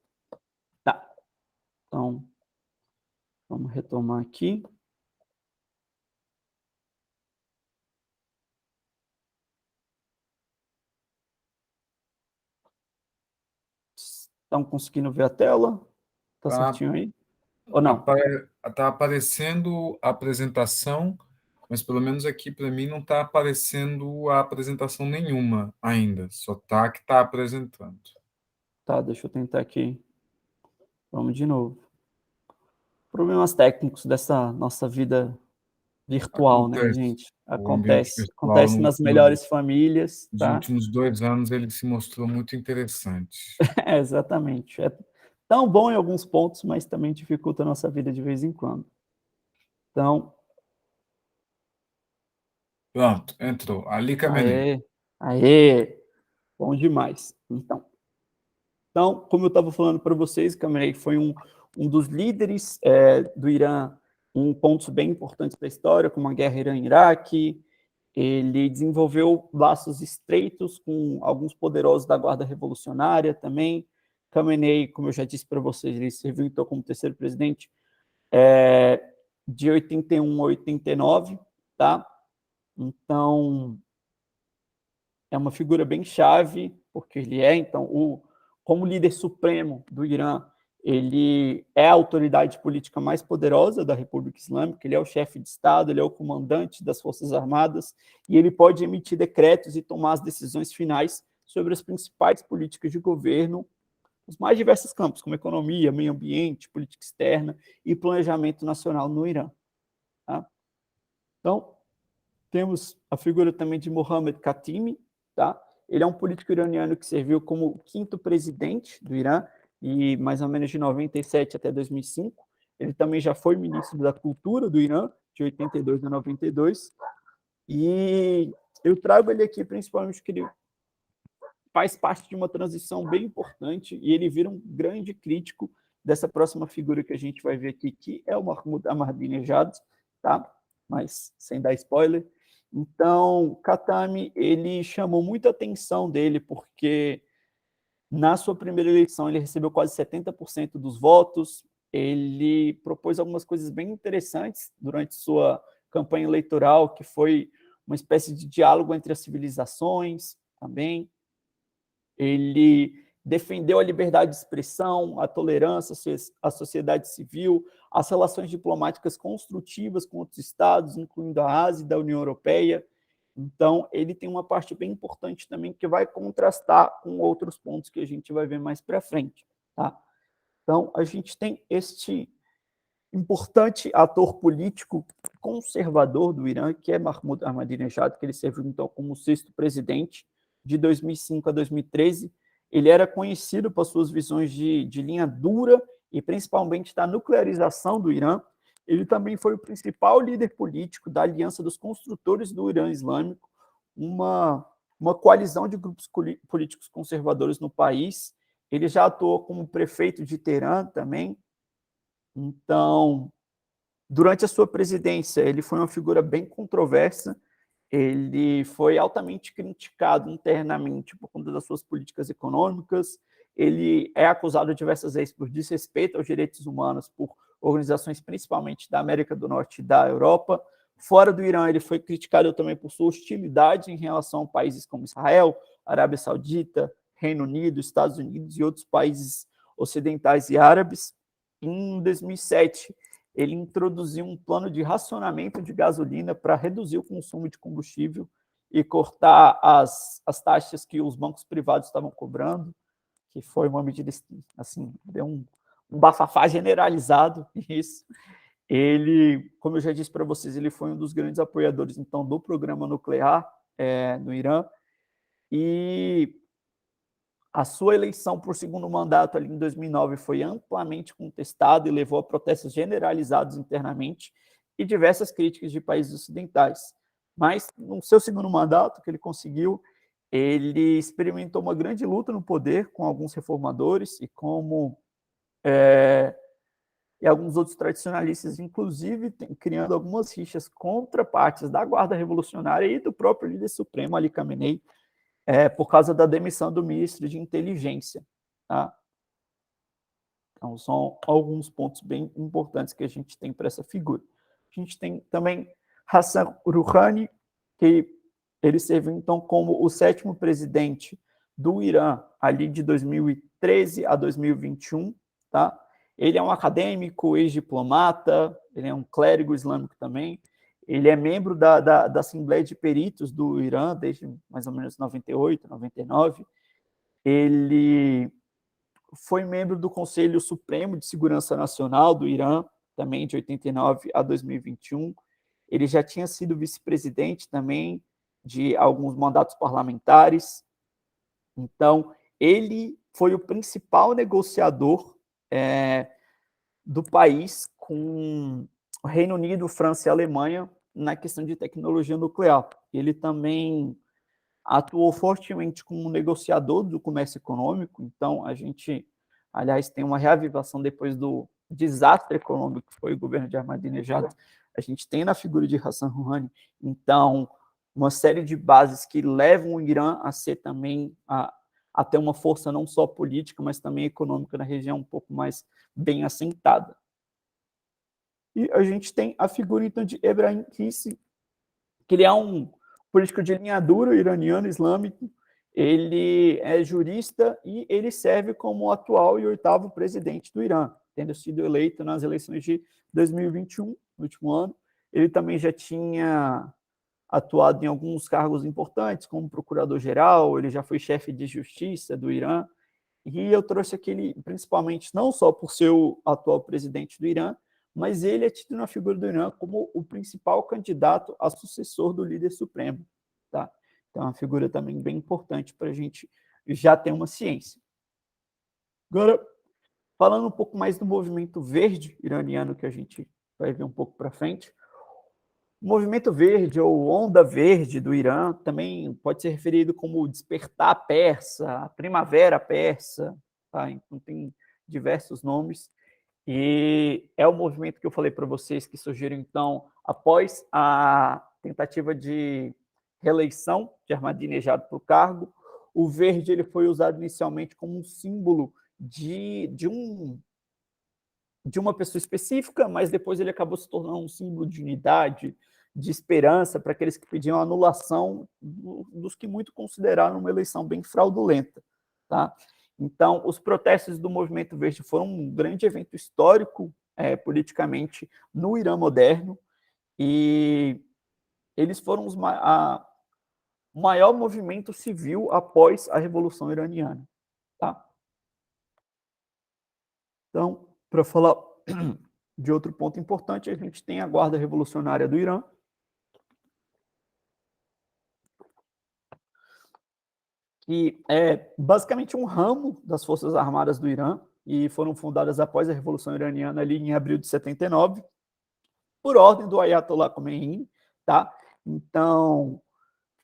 Tá. Então, vamos retomar aqui. Estão conseguindo ver a tela? Tá certinho aí? Ou não? Está aparecendo a apresentação, mas pelo menos aqui para mim não está aparecendo a apresentação nenhuma ainda, só está que está apresentando. Tá, deixa eu tentar aqui. Vamos de novo. Problemas técnicos dessa nossa vida virtual, né, gente? Acontece nas melhores famílias, Nos tá? últimos 2 anos ele se mostrou muito interessante. Exatamente. É tão bom em alguns pontos, mas também dificulta a nossa vida de vez em quando. Então, pronto, entrou. Ali Khamenei. Aê! Bom demais. Então, como eu estava falando para vocês, Khamenei foi um dos líderes do Irã em pontos bem importantes para a história, como a guerra Irã-Iraque. Ele desenvolveu laços estreitos com alguns poderosos da Guarda Revolucionária também. Khamenei, como eu já disse para vocês, ele serviu então como terceiro presidente de 81 a 89, tá? Então, é uma figura bem chave, porque ele então, como líder supremo do Irã, ele é a autoridade política mais poderosa da República Islâmica, ele é o chefe de Estado, ele é o comandante das Forças Armadas, e ele pode emitir decretos e tomar as decisões finais sobre as principais políticas de governo nos mais diversos campos, como economia, meio ambiente, política externa e planejamento nacional no Irã. Tá? Então, temos a figura também de Mohammad Khatami, tá? Ele é um político iraniano que serviu como o 5º presidente do Irã, e mais ou menos de 97 até 2005. Ele também já foi ministro da Cultura do Irã, de 82 a 92. E eu trago ele aqui principalmente porque ele faz parte de uma transição bem importante e ele vira um grande crítico dessa próxima figura que a gente vai ver aqui, que é o Mahmoud Ahmadinejad, tá? Mas sem dar spoiler. Então, Khatami, ele chamou muita atenção dele, porque na sua primeira eleição ele recebeu quase 70% dos votos, ele propôs algumas coisas bem interessantes durante sua campanha eleitoral, que foi uma espécie de diálogo entre as civilizações também. Ele defendeu a liberdade de expressão, a tolerância, a sociedade civil, as relações diplomáticas construtivas com outros estados, incluindo a Ásia e da União Europeia. Então, ele tem uma parte bem importante também que vai contrastar com outros pontos que a gente vai ver mais para frente. Tá? Então, a gente tem este importante ator político conservador do Irã, que é Mahmoud Ahmadinejad, que ele serviu então como 6º presidente de 2005 a 2013. Ele era conhecido por suas visões de linha dura e principalmente da nuclearização do Irã. Ele também foi o principal líder político da Aliança dos Construtores do Irã Islâmico, uma coalizão de grupos políticos conservadores no país, ele já atuou como prefeito de Teherã também. Então, durante a sua presidência, ele foi uma figura bem controversa. Ele foi altamente criticado internamente por conta das suas políticas econômicas. Ele é acusado diversas vezes por desrespeito aos direitos humanos por organizações principalmente da América do Norte e da Europa. Fora do Irã, ele foi criticado também por sua hostilidade em relação a países como Israel, Arábia Saudita, Reino Unido, Estados Unidos e outros países ocidentais e árabes. Em 2007, ele introduziu um plano de racionamento de gasolina para reduzir o consumo de combustível e cortar as taxas que os bancos privados estavam cobrando, que foi uma medida, assim, deu um bafafá generalizado isso. Ele, como eu já disse para vocês, ele foi um dos grandes apoiadores, então, do programa nuclear no Irã, e a sua eleição por segundo mandato ali em 2009 foi amplamente contestada e levou a protestos generalizados internamente e diversas críticas de países ocidentais. Mas, no seu segundo mandato, que ele conseguiu, ele experimentou uma grande luta no poder com alguns reformadores e e alguns outros tradicionalistas, inclusive criando algumas rixas contra partes da Guarda Revolucionária e do próprio líder supremo, Ali Khamenei, por causa da demissão do ministro de inteligência. Tá? Então, são alguns pontos bem importantes que a gente tem para essa figura. A gente tem também Hassan Rouhani, que ele serviu, então, como o 7º presidente do Irã, ali de 2013 a 2021. Tá? Ele é um acadêmico, ex-diplomata, ele é um clérigo islâmico também. Ele é membro da Assembleia de Peritos do Irã desde mais ou menos 98, 99. Ele foi membro do Conselho Supremo de Segurança Nacional do Irã, também de 89 a 2021. Ele já tinha sido vice-presidente também de alguns mandatos parlamentares. Então, ele foi o principal negociador do país com o Reino Unido, França e Alemanha na questão de tecnologia nuclear. Ele também atuou fortemente como negociador do comércio econômico, então a gente, aliás, tem uma reavivação depois do desastre econômico que foi o governo de Ahmadinejad. A gente tem na figura de Hassan Rouhani, então, uma série de bases que levam o Irã a ser também, a ter uma força não só política, mas também econômica na região um pouco mais bem assentada. E a gente tem a figura, então, de Ebrahim Raisi, que ele é um político de linha dura, iraniano, islâmico. Ele é jurista e ele serve como o atual e 8º presidente do Irã, tendo sido eleito nas eleições de 2021, no último ano. Ele também já tinha atuado em alguns cargos importantes, como procurador-geral, ele já foi chefe de justiça do Irã. E eu trouxe aqui ele, principalmente, não só por ser o atual presidente do Irã, mas ele é tido na figura do Irã como o principal candidato a sucessor do líder supremo. Tá? Então, é uma figura também bem importante para a gente já ter uma ciência. Agora, falando um pouco mais do movimento verde iraniano, que a gente vai ver um pouco para frente, o movimento verde, ou onda verde do Irã, também pode ser referido como despertar persa, primavera persa, tá? Então, tem diversos nomes. E é o movimento que eu falei para vocês que surgiram, então, após a tentativa de reeleição de Ahmadinejad para o cargo. O verde ele foi usado inicialmente como um símbolo de uma pessoa específica, mas depois ele acabou se tornando um símbolo de unidade, de esperança para aqueles que pediam a anulação dos que muito consideraram uma eleição bem fraudulenta. Tá? Então, os protestos do Movimento Verde foram um grande evento histórico politicamente no Irã moderno, e eles foram o maior movimento civil após a Revolução Iraniana. Tá? Então, para falar de outro ponto importante, a gente tem a Guarda Revolucionária do Irã, que é basicamente um ramo das Forças Armadas do Irã, e foram fundadas após a Revolução Iraniana, ali em abril de 79, por ordem do Ayatollah Khomeini. Tá? Então,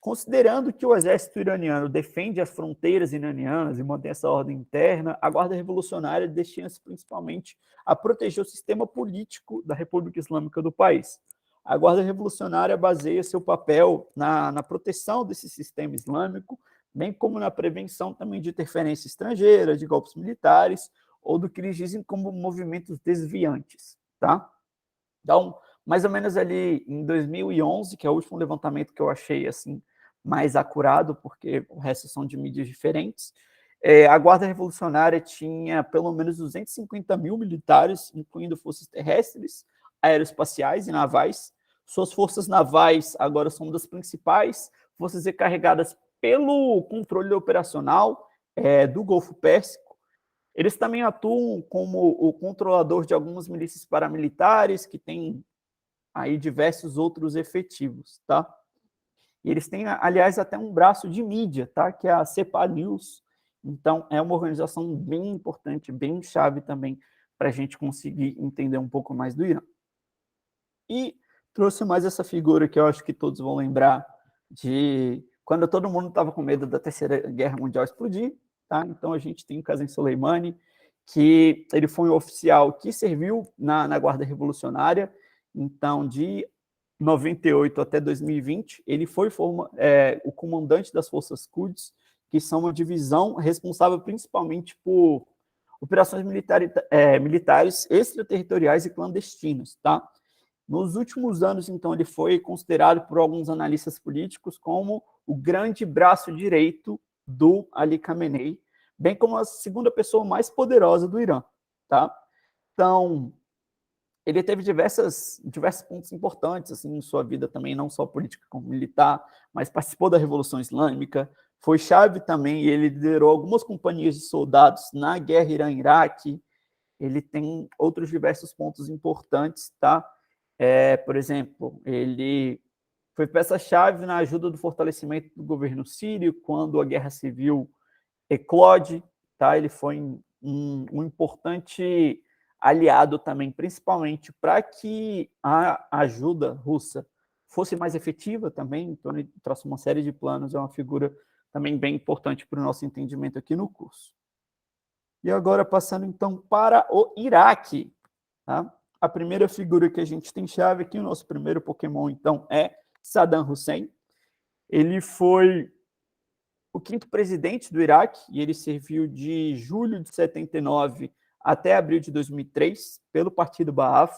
Considerando que o exército iraniano defende as fronteiras iranianas e mantém essa ordem interna, a Guarda Revolucionária destina-se principalmente a proteger o sistema político da República Islâmica do país. A Guarda Revolucionária baseia seu papel na proteção desse sistema islâmico, bem como na prevenção também de interferência estrangeira, de golpes militares, ou do que eles dizem como movimentos desviantes, tá? Então, mais ou menos ali em 2011, que é o último levantamento que eu achei assim mais acurado, porque o resto são de mídias diferentes, a Guarda Revolucionária tinha pelo menos 250 mil militares, incluindo forças terrestres, aeroespaciais e navais. Suas forças navais agora são das principais forças encarregadas pelo controle operacional do Golfo Pérsico. Eles também atuam como o controlador de algumas milícias paramilitares, que têm aí diversos outros efetivos, tá? E eles têm, aliás, até um braço de mídia, tá? Que é a Sepah News. Então, é uma organização bem importante, bem chave também, para a gente conseguir entender um pouco mais do Irã. E trouxe mais essa figura que eu acho que todos vão lembrar de quando todo mundo estava com medo da Terceira Guerra Mundial explodir, tá? Então, a gente tem o Qasem Soleimani, que ele foi um oficial que serviu na Guarda Revolucionária. Então, de 98 até 2020, ele foi o comandante das Forças Quds, que são uma divisão responsável principalmente por operações militares extraterritoriais e clandestinas, tá? Nos últimos anos, então, ele foi considerado por alguns analistas políticos como o grande braço direito do Ali Khamenei, bem como a segunda pessoa mais poderosa do Irã, tá? Então, ele teve diversos pontos importantes assim, em sua vida também, não só política como militar, mas participou da Revolução Islâmica, foi chave também, e ele liderou algumas companhias de soldados na guerra Irã-Iraque. Ele tem outros diversos pontos importantes, tá? Por exemplo, ele foi peça-chave na ajuda do fortalecimento do governo sírio quando a guerra civil eclode, tá? Ele foi um importante aliado também, principalmente para que a ajuda russa fosse mais efetiva também, então ele trouxe uma série de planos, é uma figura também bem importante para o nosso entendimento aqui no curso. E agora passando então para o Iraque, tá? A primeira figura que a gente tem chave aqui, o nosso primeiro Pokémon então é Saddam Hussein. Ele foi o quinto presidente do Iraque, e ele serviu de julho de 79 até abril de 2003, pelo Partido Ba'ath.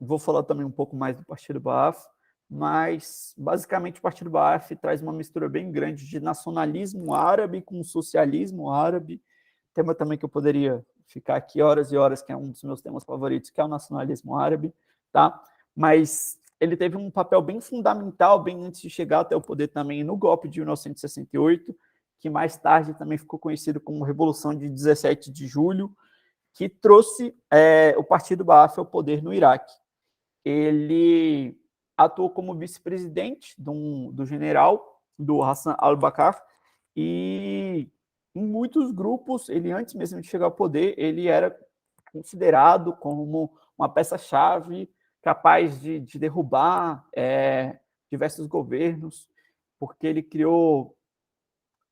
Vou falar também um pouco mais do Partido Ba'ath, mas, basicamente, o Partido Ba'ath traz uma mistura bem grande de nacionalismo árabe com socialismo árabe, tema também que eu poderia ficar aqui horas e horas, que é um dos meus temas favoritos, que é o nacionalismo árabe, tá? Mas ele teve um papel bem fundamental, bem antes de chegar até o poder também no golpe de 1968, que mais tarde também ficou conhecido como Revolução de 17 de Julho, que trouxe o Partido Ba'ath ao poder no Iraque. Ele atuou como vice-presidente do general, do Hassan al-Bakr, e em muitos grupos, ele antes mesmo de chegar ao poder, ele era considerado como uma peça-chave capaz de derrubar diversos governos, porque ele criou,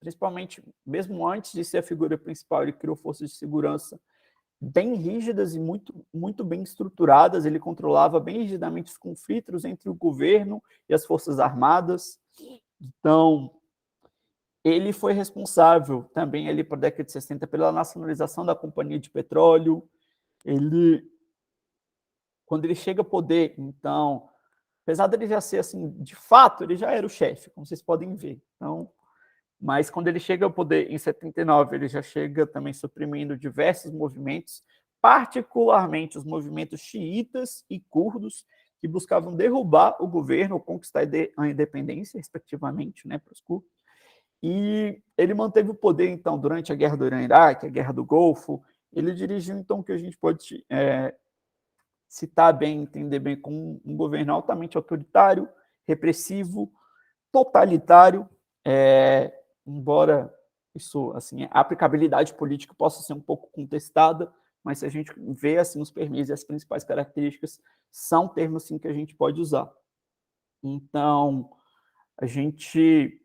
principalmente, mesmo antes de ser a figura principal, ele criou forças de segurança bem rígidas e muito, muito bem estruturadas. Ele controlava bem rigidamente os conflitos entre o governo e as forças armadas. Então, ele foi responsável também ali para a década de 60 pela nacionalização da companhia de petróleo. Quando ele chega ao poder, então, apesar dele já ser assim, de fato, ele já era o chefe, como vocês podem ver. Então, mas quando ele chega ao poder em 79, ele já chega também suprimindo diversos movimentos, particularmente os movimentos xiitas e curdos, que buscavam derrubar o governo ou conquistar a independência, respectivamente, né, para os curdos. E ele manteve o poder, então, durante a Guerra do Irã-Iraque, a Guerra do Golfo. Ele dirigiu, então, o que a gente pode citar bem, entender bem, como um governo altamente autoritário, repressivo, totalitário, embora isso, assim, a aplicabilidade política possa ser um pouco contestada, mas se a gente vê assim, os permis e as principais características, são termos assim, que a gente pode usar. Então, a gente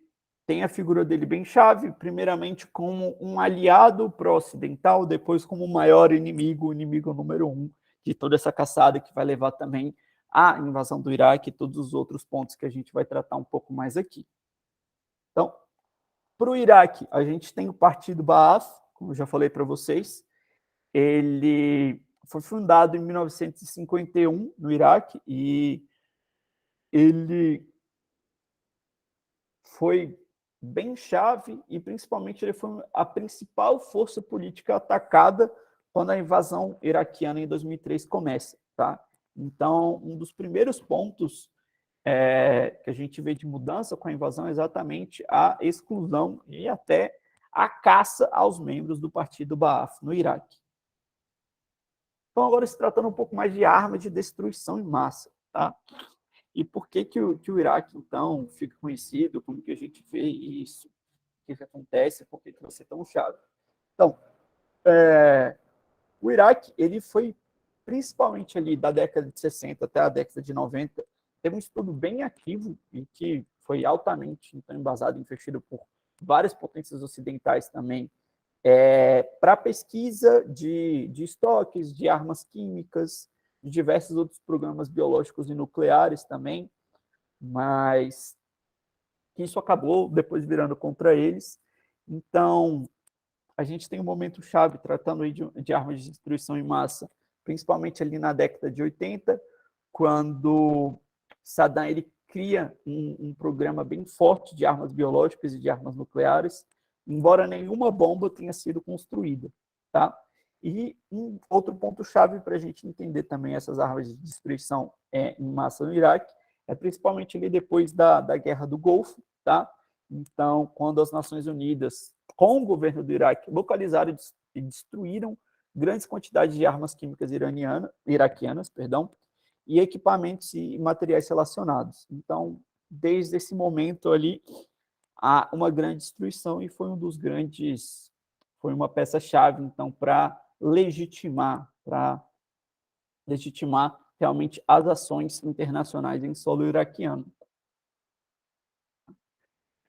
tem a figura dele bem chave, primeiramente como um aliado pró-ocidental, depois como o maior inimigo, o inimigo número 1 de toda essa caçada que vai levar também à invasão do Iraque e todos os outros pontos que a gente vai tratar um pouco mais aqui. Então, para o Iraque, a gente tem o Partido Ba'ath, como eu já falei para vocês. Ele foi fundado em 1951 no Iraque e ele foi bem chave e, principalmente, ele foi a principal força política atacada quando a invasão iraquiana em 2003 começa. Tá? Então, um dos primeiros pontos que a gente vê de mudança com a invasão é exatamente a exclusão e até a caça aos membros do Partido Ba'ath no Iraque. Então, agora se tratando um pouco mais de arma de destruição em massa. Tá? E por que o Iraque, então, fica conhecido, como que a gente vê isso, o que acontece, por que vai ser tão chave? Então, o Iraque, ele foi, principalmente ali da década de 60 até a década de 90, teve um estudo bem ativo e que foi altamente então, embasado e investido por várias potências ocidentais também, para pesquisa de estoques, de armas químicas, de diversos outros programas biológicos e nucleares também, mas que isso acabou depois virando contra eles. Então, a gente tem um momento chave tratando aí de armas de destruição em massa, principalmente ali na década de 80, quando Saddam ele cria um programa bem forte de armas biológicas e de armas nucleares, embora nenhuma bomba tenha sido construída. Tá? E um outro ponto-chave para a gente entender também essas armas de destruição em massa no Iraque é principalmente ali depois da Guerra do Golfo. Tá? Então, quando as Nações Unidas, com o governo do Iraque, localizaram e destruíram grandes quantidades de armas químicas iraquianas, e equipamentos e materiais relacionados. Então, desde esse momento ali, há uma grande destruição e foi uma peça-chave, então, para legitimar realmente as ações internacionais em solo iraquiano.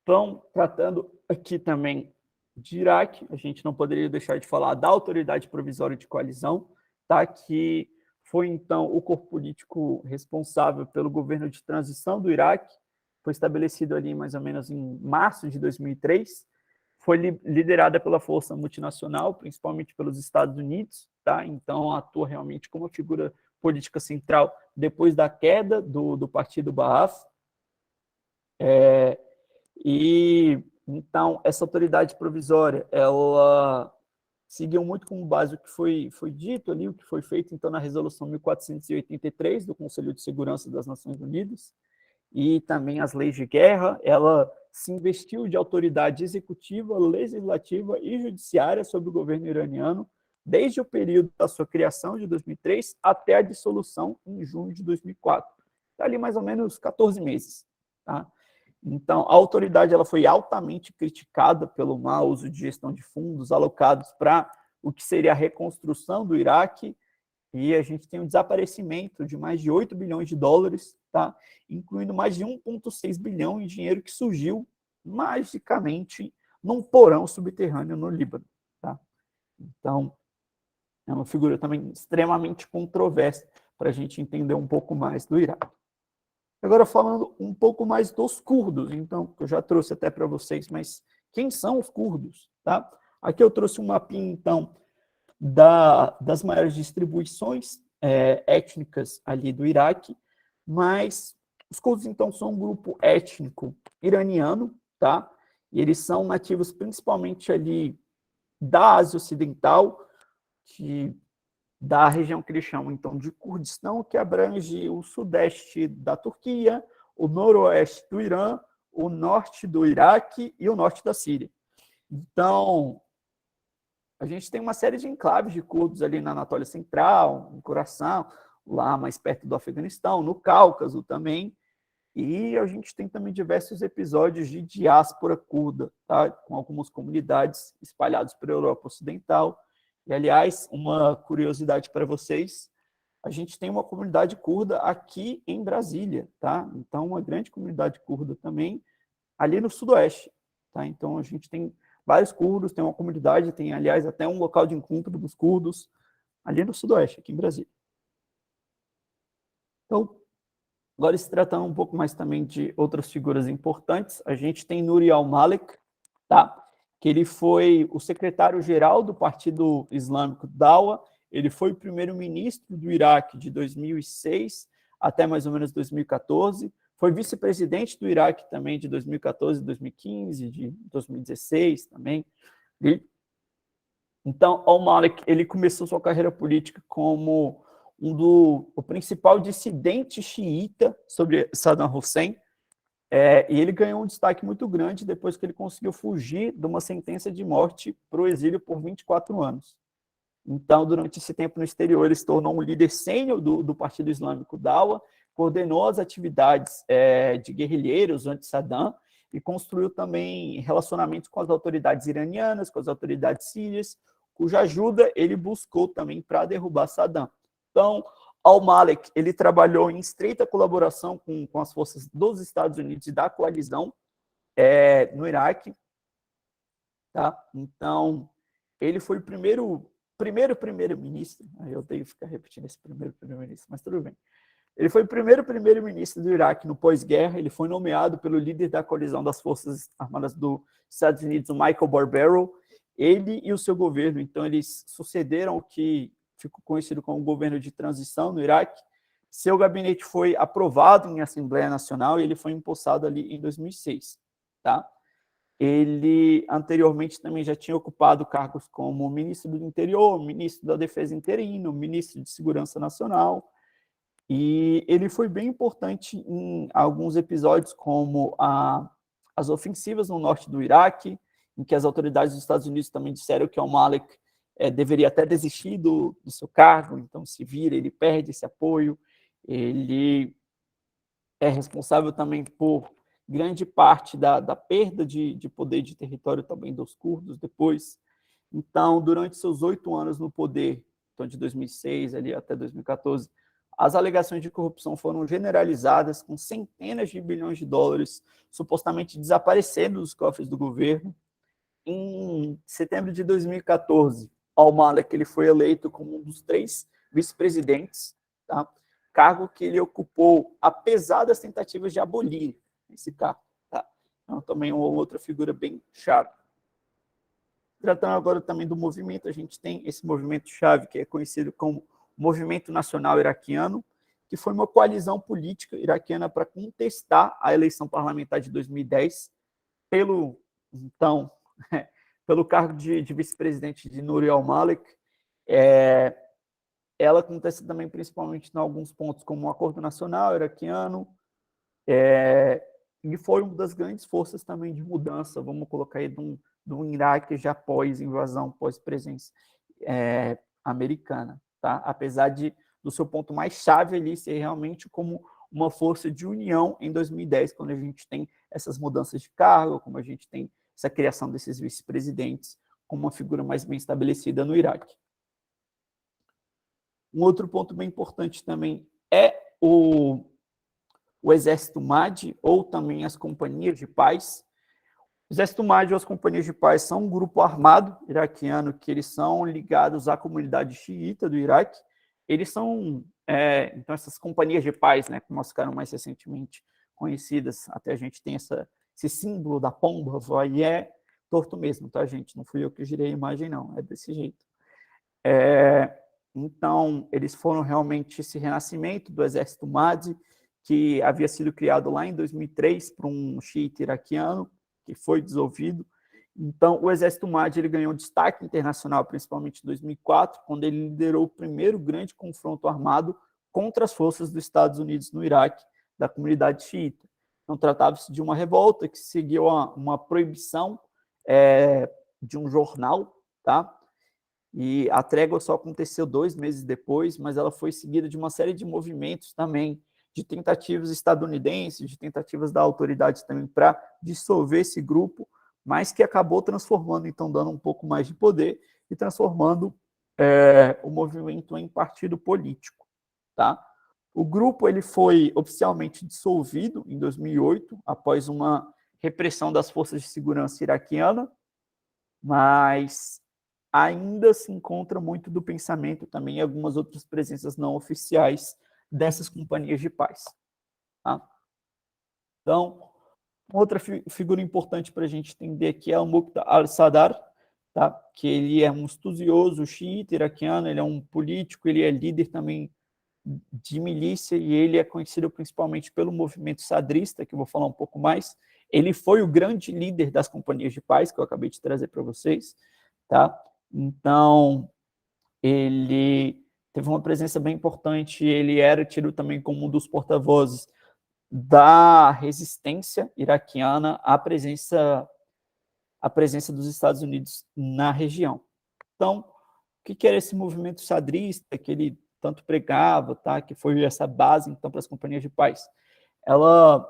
Então, tratando aqui também de Iraque, a gente não poderia deixar de falar da Autoridade Provisória de Coalizão, tá? Que foi, então, o corpo político responsável pelo governo de transição do Iraque, foi estabelecido ali mais ou menos em março de 2003, foi liderada pela força multinacional, principalmente pelos Estados Unidos, tá? Então atua realmente como figura política central depois da queda do Partido Ba'ath. E então essa autoridade provisória, ela seguiu muito como base o que foi dito ali, o que foi feito então na resolução 1483 do Conselho de Segurança das Nações Unidas, e também as leis de guerra. Ela se investiu de autoridade executiva, legislativa e judiciária sobre o governo iraniano, desde o período da sua criação, de 2003, até a dissolução, em junho de 2004. Está ali mais ou menos 14 meses. Tá? Então, a autoridade ela foi altamente criticada pelo mau uso de gestão de fundos alocados para o que seria a reconstrução do Iraque, e a gente tem um desaparecimento de mais de 8 bilhões de dólares, tá? Incluindo mais de 1,6 bilhão em dinheiro que surgiu magicamente num porão subterrâneo no Líbano. Tá? Então, é uma figura também extremamente controversa para a gente entender um pouco mais do Iraque. Agora, falando um pouco mais dos curdos, então, eu já trouxe até para vocês, mas quem são os curdos? Tá? Aqui eu trouxe um mapinha, então, das maiores distribuições étnicas ali do Iraque, mas os curdos, então, são um grupo étnico iraniano, tá? E eles são nativos principalmente ali da Ásia Ocidental, da região que eles chamam, então, de Kurdistão, que abrange o sudeste da Turquia, o noroeste do Irã, o norte do Iraque e o norte da Síria. Então, a gente tem uma série de enclaves de curdos ali na Anatólia Central, no Khorasan, lá mais perto do Afeganistão, no Cáucaso também, e a gente tem também diversos episódios de diáspora curda, tá? Com algumas comunidades espalhadas pela Europa Ocidental. E, aliás, uma curiosidade para vocês, a gente tem uma comunidade curda aqui em Brasília, tá? Então, uma grande comunidade curda também ali no sudoeste, tá? Então, a gente tem vários curdos, tem uma comunidade, tem, aliás, até um local de encontro dos curdos ali no sudoeste, aqui em Brasília. Então, agora se tratando um pouco mais também de outras figuras importantes, a gente tem Nouri al-Malek, tá? Que ele foi o secretário-geral do Partido Islâmico Dawa, ele foi o primeiro-ministro do Iraque de 2006 até mais ou menos 2014, foi vice-presidente do Iraque também de 2014, 2015, de 2016 também. Então, al-Malek, ele começou sua carreira política como o principal dissidente xiita sobre Saddam Hussein, e ele ganhou um destaque muito grande depois que ele conseguiu fugir de uma sentença de morte para o exílio por 24 anos. Então, durante esse tempo no exterior, ele se tornou um líder sênior do Partido Islâmico Dawa, coordenou as atividades de guerrilheiros anti-Saddam e construiu também relacionamentos com as autoridades iranianas, com as autoridades sírias, cuja ajuda ele buscou também para derrubar Saddam. Então, al-Malek, ele trabalhou em estreita colaboração com as forças dos Estados Unidos e da coalizão no Iraque, tá? Então, ele foi o primeiro-ministro, eu tenho que ficar repetindo esse primeiro-ministro, mas tudo bem. Ele foi o primeiro-ministro do Iraque no pós-guerra, ele foi nomeado pelo líder da coalizão das Forças Armadas dos Estados Unidos, o Michael Barbaro. Ele e o seu governo, então, eles sucederam o que ficou conhecido como governo de transição no Iraque. Seu gabinete foi aprovado em Assembleia Nacional e ele foi empossado ali em 2006, tá? Ele, anteriormente, também já tinha ocupado cargos como ministro do Interior, ministro da Defesa interino, ministro de Segurança Nacional, e ele foi bem importante em alguns episódios, como as ofensivas no norte do Iraque, em que as autoridades dos Estados Unidos também disseram que al-Malek deveria até desistir do seu cargo, então se vira, ele perde esse apoio, ele é responsável também por grande parte da perda de poder de território também dos curdos depois. Então, durante seus 8 anos no poder, então de 2006 ali até 2014, as alegações de corrupção foram generalizadas, com centenas de bilhões de dólares supostamente desaparecendo dos cofres do governo. Em setembro de 2014, al-Malek ele foi eleito como um dos 3 vice-presidentes, tá? Cargo que ele ocupou apesar das tentativas de abolir esse cargo, tá? Então, também uma outra figura bem chave. Tratando agora também do movimento, a gente tem esse movimento-chave, que é conhecido como Movimento Nacional Iraquiano, que foi uma coalizão política iraquiana para contestar a eleição parlamentar de 2010 pelo cargo de vice-presidente de Nouri al-Malek. Ela acontece também principalmente em alguns pontos, como o Acordo Nacional Iraquiano, e foi uma das grandes forças também de mudança, vamos colocar aí, do Iraque já pós-invasão, pós-presença americana, tá? Apesar do seu ponto mais chave ali ser realmente como uma força de união em 2010, quando a gente tem essas mudanças de cargo, como a gente tem essa criação desses vice-presidentes, como uma figura mais bem estabelecida no Iraque. Um outro ponto bem importante também é o Exército Mahdi, ou também as Companhias de Paz. O Exército Mahdi ou as Companhias de Paz são um grupo armado iraquiano que eles são ligados à comunidade xiita do Iraque. Eles são, então, essas Companhias de Paz, né, como elas ficaram mais recentemente conhecidas, até a gente tem esse símbolo da pomba, e é torto mesmo, tá, gente? Não fui eu que girei a imagem, não, é desse jeito. Então, eles foram realmente esse renascimento do Exército Mahdi, que havia sido criado lá em 2003 por um xiita iraquiano, que foi dissolvido. Então, o Exército Mahdi ele ganhou destaque internacional, principalmente em 2004, quando ele liderou o primeiro grande confronto armado contra as forças dos Estados Unidos no Iraque, da comunidade xiita. Então, tratava-se de uma revolta que seguiu uma proibição de um jornal, tá? E a trégua só aconteceu 2 meses depois, mas ela foi seguida de uma série de movimentos também, de tentativas estadunidenses, de tentativas da autoridade também para dissolver esse grupo, mas que acabou transformando, então, dando um pouco mais de poder e transformando o movimento em partido político, tá? O grupo ele foi oficialmente dissolvido em 2008, após uma repressão das forças de segurança iraquiana, mas ainda se encontra muito do pensamento também em algumas outras presenças não oficiais dessas companhias de paz. Tá? Então, outra figura importante para a gente entender aqui é o Muqtada al-Sadr, tá? Que ele é um estudioso xiita iraquiano, ele é um político, ele é líder também de milícia e ele é conhecido principalmente pelo movimento sadrista, que eu vou falar um pouco mais. Ele foi o grande líder das companhias de paz, que eu acabei de trazer para vocês, tá? Então, ele teve uma presença bem importante, ele era tido também como um dos porta-vozes da resistência iraquiana à presença dos Estados Unidos na região. Então, o que era esse movimento sadrista que ele tanto pregava, tá? Que foi essa base, então, para as companhias de paz? Ela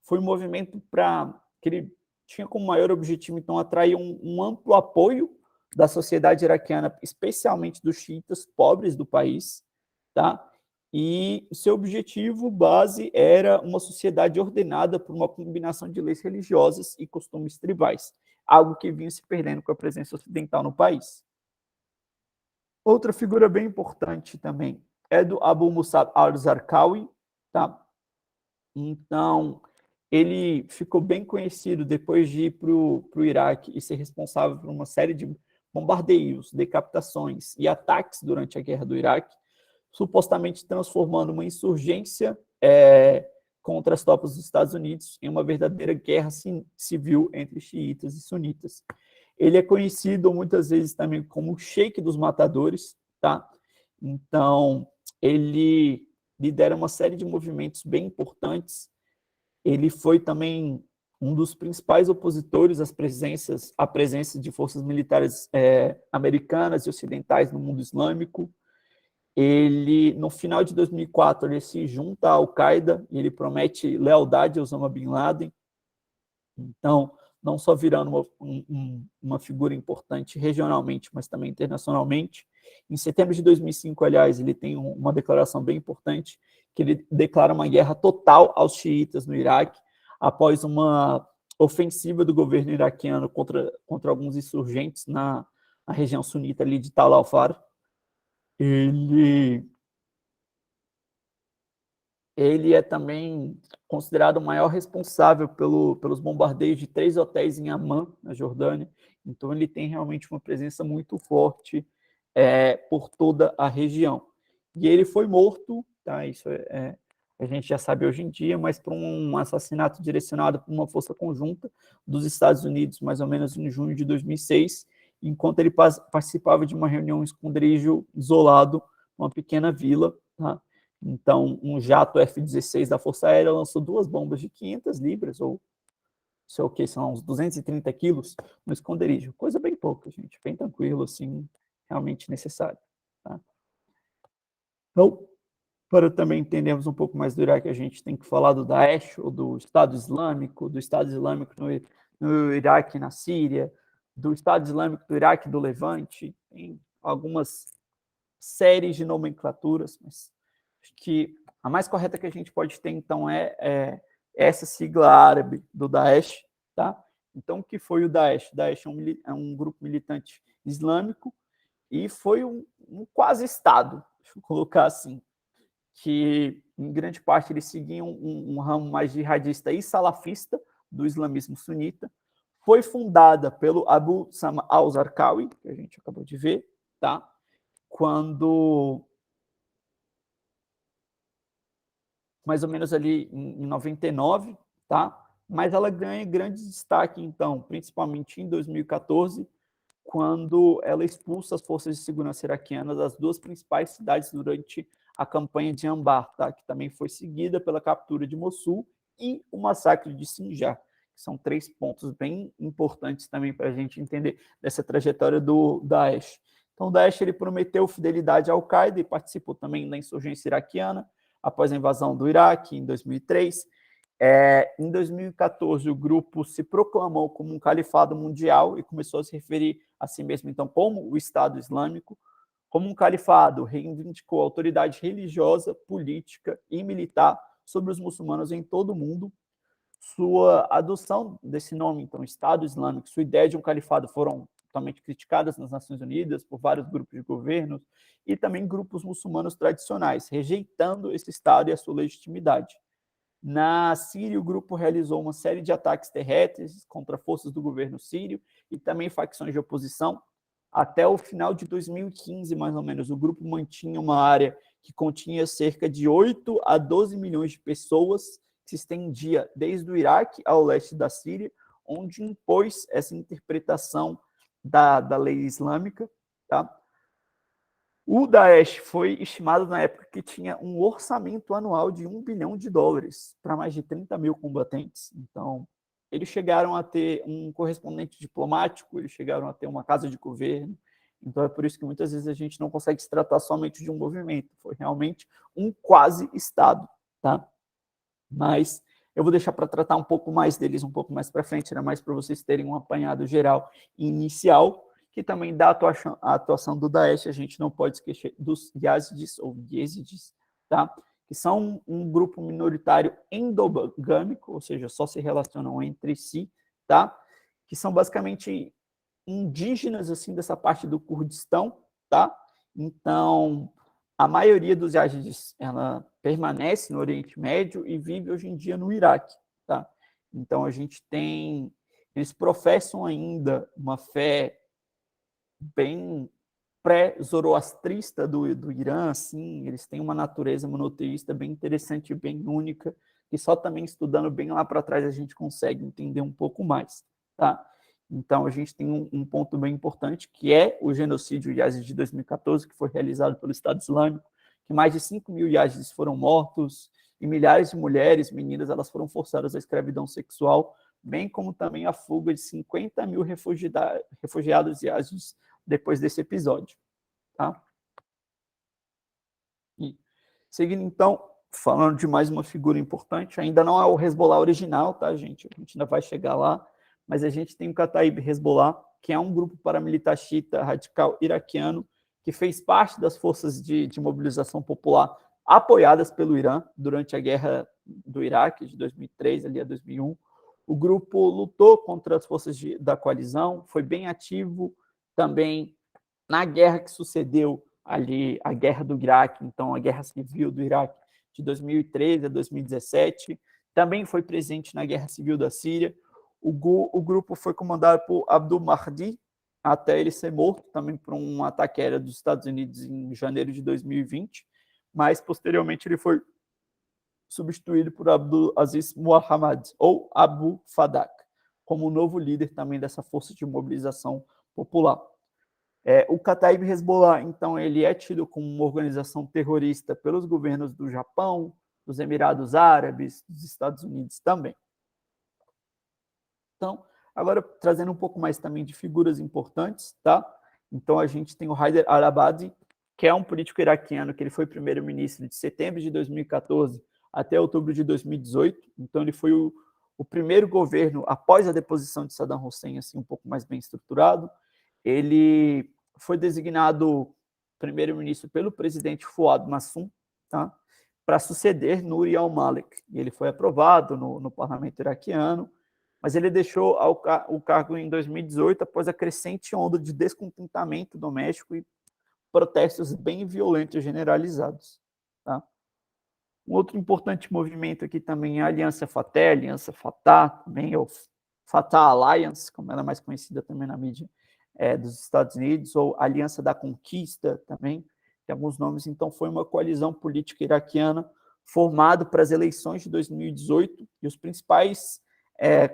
foi um movimento que ele tinha como maior objetivo, então, atrair um amplo apoio da sociedade iraquiana, especialmente dos xiitas pobres do país, tá? E o seu objetivo base era uma sociedade ordenada por uma combinação de leis religiosas e costumes tribais, algo que vinha se perdendo com a presença ocidental no país. Outra figura bem importante também é do Abu Musab al-Zarqawi, tá? Então, ele ficou bem conhecido depois de ir para o Iraque e ser responsável por uma série de bombardeios, decapitações e ataques durante a Guerra do Iraque, supostamente transformando uma insurgência contra as tropas dos Estados Unidos em uma verdadeira guerra civil entre xiitas e sunitas. Ele é conhecido muitas vezes também como o Sheik dos Matadores, tá? Então, ele lidera uma série de movimentos bem importantes. Ele foi também um dos principais opositores à presença de forças militares americanas e ocidentais no mundo islâmico. Ele, no final de 2004, ele se junta à Al-Qaeda e ele promete lealdade a Osama Bin Laden. Então, não só virando uma figura importante regionalmente, mas também internacionalmente. Em setembro de 2005, aliás, ele tem uma declaração bem importante, que ele declara uma guerra total aos xiitas no Iraque, após uma ofensiva do governo iraquiano contra alguns insurgentes na região sunita ali de Tal al-Far. Ele é também considerado o maior responsável pelos bombardeios de 3 hotéis em Amman, na Jordânia. Então, ele tem realmente uma presença muito forte por toda a região. E ele foi morto, tá? Isso a gente já sabe hoje em dia, mas por um assassinato direcionado por uma força conjunta dos Estados Unidos, mais ou menos em junho de 2006, enquanto ele participava de uma reunião em esconderijo isolado, uma pequena vila, tá? Então, um jato F-16 da Força Aérea lançou 2 bombas de 500 libras, ou sei o que, são uns 230 quilos, no esconderijo. Coisa bem pouca, gente, bem tranquilo, assim, realmente necessário. Tá? Então, para também entendermos um pouco mais do Iraque, a gente tem que falar do Daesh, ou do Estado Islâmico no Iraque e na Síria, do Estado Islâmico do Iraque e do Levante, tem algumas séries de nomenclaturas, mas acho que a mais correta que a gente pode ter, então, é essa sigla árabe do Daesh, tá? Então, o que foi o Daesh? O Daesh é um grupo militante islâmico e foi um quase Estado, deixa eu colocar assim, que, em grande parte, eles seguiam um ramo mais jihadista e salafista do islamismo sunita. Foi fundada pelo Abu Sama al-Zarqawi, que a gente acabou de ver, tá? Quando mais ou menos ali em 99, tá? Mas ela ganha grande destaque, então, principalmente em 2014, quando ela expulsa as forças de segurança iraquianas das 2 principais cidades durante a campanha de Anbar, tá? Que também foi seguida pela captura de Mossul e o massacre de Sinjar, que são 3 pontos bem importantes também para a gente entender dessa trajetória do Daesh. Então, o Daesh ele prometeu fidelidade à Al-Qaeda e participou também da insurgência iraquiana após a invasão do Iraque em 2003. Em 2014, o grupo se proclamou como um califado mundial e começou a se referir a si mesmo, então, como o Estado Islâmico. Como um califado, reivindicou a autoridade religiosa, política e militar sobre os muçulmanos em todo o mundo. Sua adoção desse nome, então, Estado Islâmico, sua ideia de um califado foram totalmente criticadas nas Nações Unidas por vários grupos de governo e também grupos muçulmanos tradicionais, rejeitando esse Estado e a sua legitimidade. Na Síria, o grupo realizou uma série de ataques terrestres contra forças do governo sírio e também facções de oposição. Até o final de 2015, mais ou menos, o grupo mantinha uma área que continha cerca de 8 a 12 milhões de pessoas, que se estendia desde o Iraque ao leste da Síria, onde impôs essa interpretação da lei islâmica. Tá? O Daesh foi estimado na época que tinha um orçamento anual de $1 bilhão para mais de 30 mil combatentes. Então, eles chegaram a ter um correspondente diplomático, eles chegaram a ter uma casa de governo. Então, é por isso que muitas vezes a gente não consegue se tratar somente de um movimento. Foi realmente um quase-estado. Tá? Mas eu vou deixar para tratar um pouco mais deles um pouco mais para frente, era mais para vocês terem um apanhado geral inicial, que também da atuação do Daesh, a gente não pode esquecer dos Yazidis ou Yezidis, tá? Que são um grupo minoritário endogâmico, ou seja, só se relacionam entre si, tá? Que são basicamente indígenas assim dessa parte do Kurdistão, tá? Então, a maioria dos Yazidis, ela permanece no Oriente Médio e vive hoje em dia no Iraque, tá? Então, a gente tem... Eles professam ainda uma fé bem pré-zoroastrista do Irã, assim, eles têm uma natureza monoteísta bem interessante, bem única, que só também estudando bem lá para trás a gente consegue entender um pouco mais, tá? Então, a gente tem um ponto bem importante, que é o genocídio Yazidi de 2014, que foi realizado pelo Estado Islâmico, que mais de 5 mil Yazidis foram mortos, e milhares de mulheres, meninas, elas foram forçadas à escravidão sexual, bem como também a fuga de 50 mil refugiados Yazidis depois desse episódio. Tá? E, seguindo, então, falando de mais uma figura importante, ainda não é o Hezbollah original, tá, gente? A gente ainda vai chegar lá, mas a gente tem o Kataib Hezbollah, que é um grupo paramilitar xiita radical iraquiano, que fez parte das forças de mobilização popular apoiadas pelo Irã durante a guerra do Iraque, de 2003 ali a 2001. O grupo lutou contra as forças da coalizão, foi bem ativo também na guerra que sucedeu ali, a guerra do Iraque, então a guerra civil do Iraque de 2013 a 2017, também foi presente na guerra civil da Síria. O grupo foi comandado por Abdul Mahdi, até ele ser morto, também por um ataque aéreo dos Estados Unidos em janeiro de 2020, mas posteriormente ele foi substituído por Abdul Aziz Muhammad, ou Abu Fadak, como novo líder também dessa força de mobilização popular. O Kataib Hezbollah, então, ele é tido como uma organização terrorista pelos governos do Japão, dos Emirados Árabes, dos Estados Unidos também. Então, agora trazendo um pouco mais também de figuras importantes, tá? Então, a gente tem o Haider al-Abadi, que é um político iraquiano, que ele foi primeiro-ministro de setembro de 2014 até outubro de 2018. Então, ele foi o primeiro governo após a deposição de Saddam Hussein, assim, um pouco mais bem estruturado. Ele foi designado primeiro-ministro pelo presidente Fuad Massoum, tá? Para suceder Nouri al-Malek. E ele foi aprovado no parlamento iraquiano, mas ele deixou o cargo em 2018 após a crescente onda de descontentamento doméstico e protestos bem violentos generalizados. Tá? Um outro importante movimento aqui também é a Aliança Fatah, Aliança Fatah, também, ou Fatah Alliance, como ela é mais conhecida também na mídia dos Estados Unidos, ou Aliança da Conquista também, tem alguns nomes. Então, foi uma coalizão política iraquiana formada para as eleições de 2018, e os principais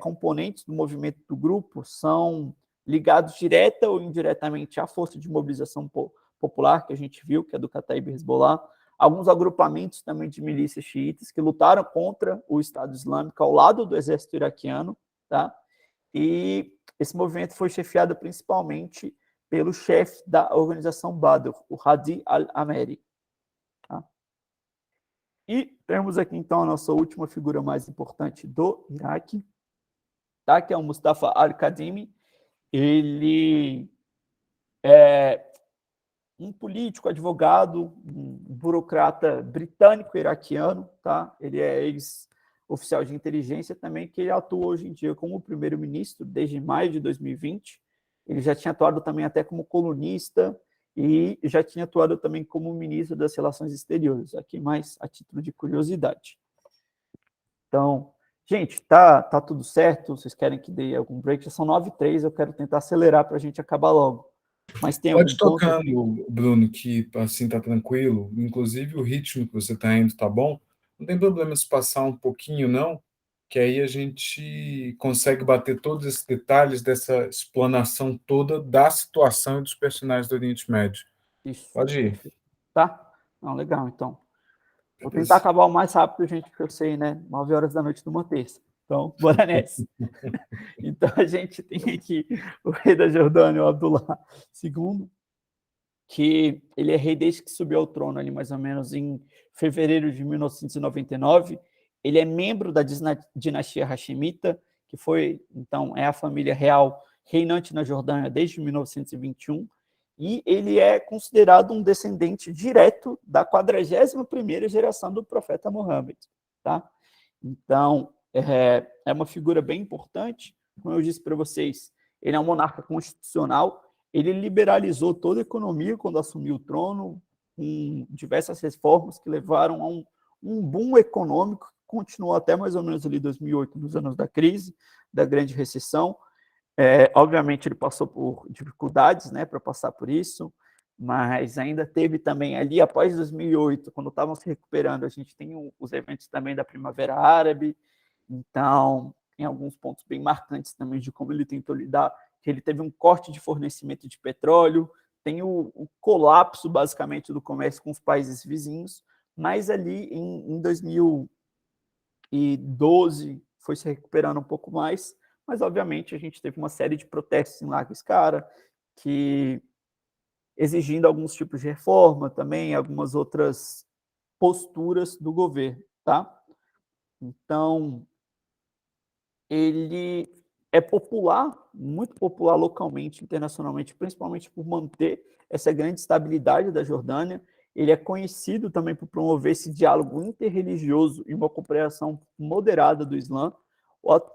componentes do movimento do grupo são ligados direta ou indiretamente à força de mobilização popular, que a gente viu, que é do Kataib Hezbollah, alguns agrupamentos também de milícias xiitas que lutaram contra o Estado Islâmico ao lado do exército iraquiano, tá? E esse movimento foi chefiado principalmente pelo chefe da organização Badr, o Hadi al-Ameri. Tá? E temos aqui, então, a nossa última figura mais importante do Iraque, tá? Que é o Mustafa al-Kadhimi. Ele um político, advogado, um burocrata britânico-iraquiano, tá? Ele é ex-oficial de inteligência também, que atua hoje em dia como primeiro-ministro desde maio de 2020. Ele já tinha atuado também até como colunista e já tinha atuado também como ministro das Relações Exteriores, aqui mais a título de curiosidade. Então, gente, tá tudo certo? Vocês querem que dê algum break? Já são 9h03, eu quero tentar acelerar para a gente acabar logo. Mas tem algum Pode ponto? tocando, Bruno, que assim tá tranquilo. Inclusive o ritmo que você tá indo tá bom. Não tem problema se passar um pouquinho, não, que aí a gente consegue bater todos esses detalhes dessa explanação toda da situação e dos personagens do Oriente Médio. Isso. Pode ir. Tá? Não, legal, então. Vou tentar Beleza. acabar o mais rápido, gente, que eu sei, né? 9 horas da noite numa terça. Então, bora nessa. Então, a gente tem aqui o rei da Jordânia, o Abdullah II, que ele é rei desde que subiu ao trono, ali mais ou menos em fevereiro de 1999. Ele é membro da dinastia Hashemita, que foi, então, é a família real reinante na Jordânia desde 1921, e ele é considerado um descendente direto da 41ª geração do profeta Muhammad, tá? Então, é uma figura bem importante, como eu disse para vocês, ele é um monarca constitucional, ele liberalizou toda a economia quando assumiu o trono, com diversas reformas que levaram a um boom econômico, que continuou até mais ou menos ali 2008, nos anos da crise, da grande recessão. Obviamente ele passou por dificuldades, né, para passar por isso, mas ainda teve também ali, após 2008, quando estavam se recuperando, a gente tem os eventos também da Primavera Árabe, então tem alguns pontos bem marcantes também de como ele tentou lidar, que ele teve um corte de fornecimento de petróleo, tem o colapso, basicamente, do comércio com os países vizinhos, mas ali em 2012 foi se recuperando um pouco mais, mas obviamente a gente teve uma série de protestos em larga escala, que exigindo alguns tipos de reforma também, algumas outras posturas do governo, tá? Então, ele é popular, muito popular localmente, internacionalmente, principalmente por manter essa grande estabilidade da Jordânia. Ele é conhecido também por promover esse diálogo interreligioso e uma compreensão moderada do Islã,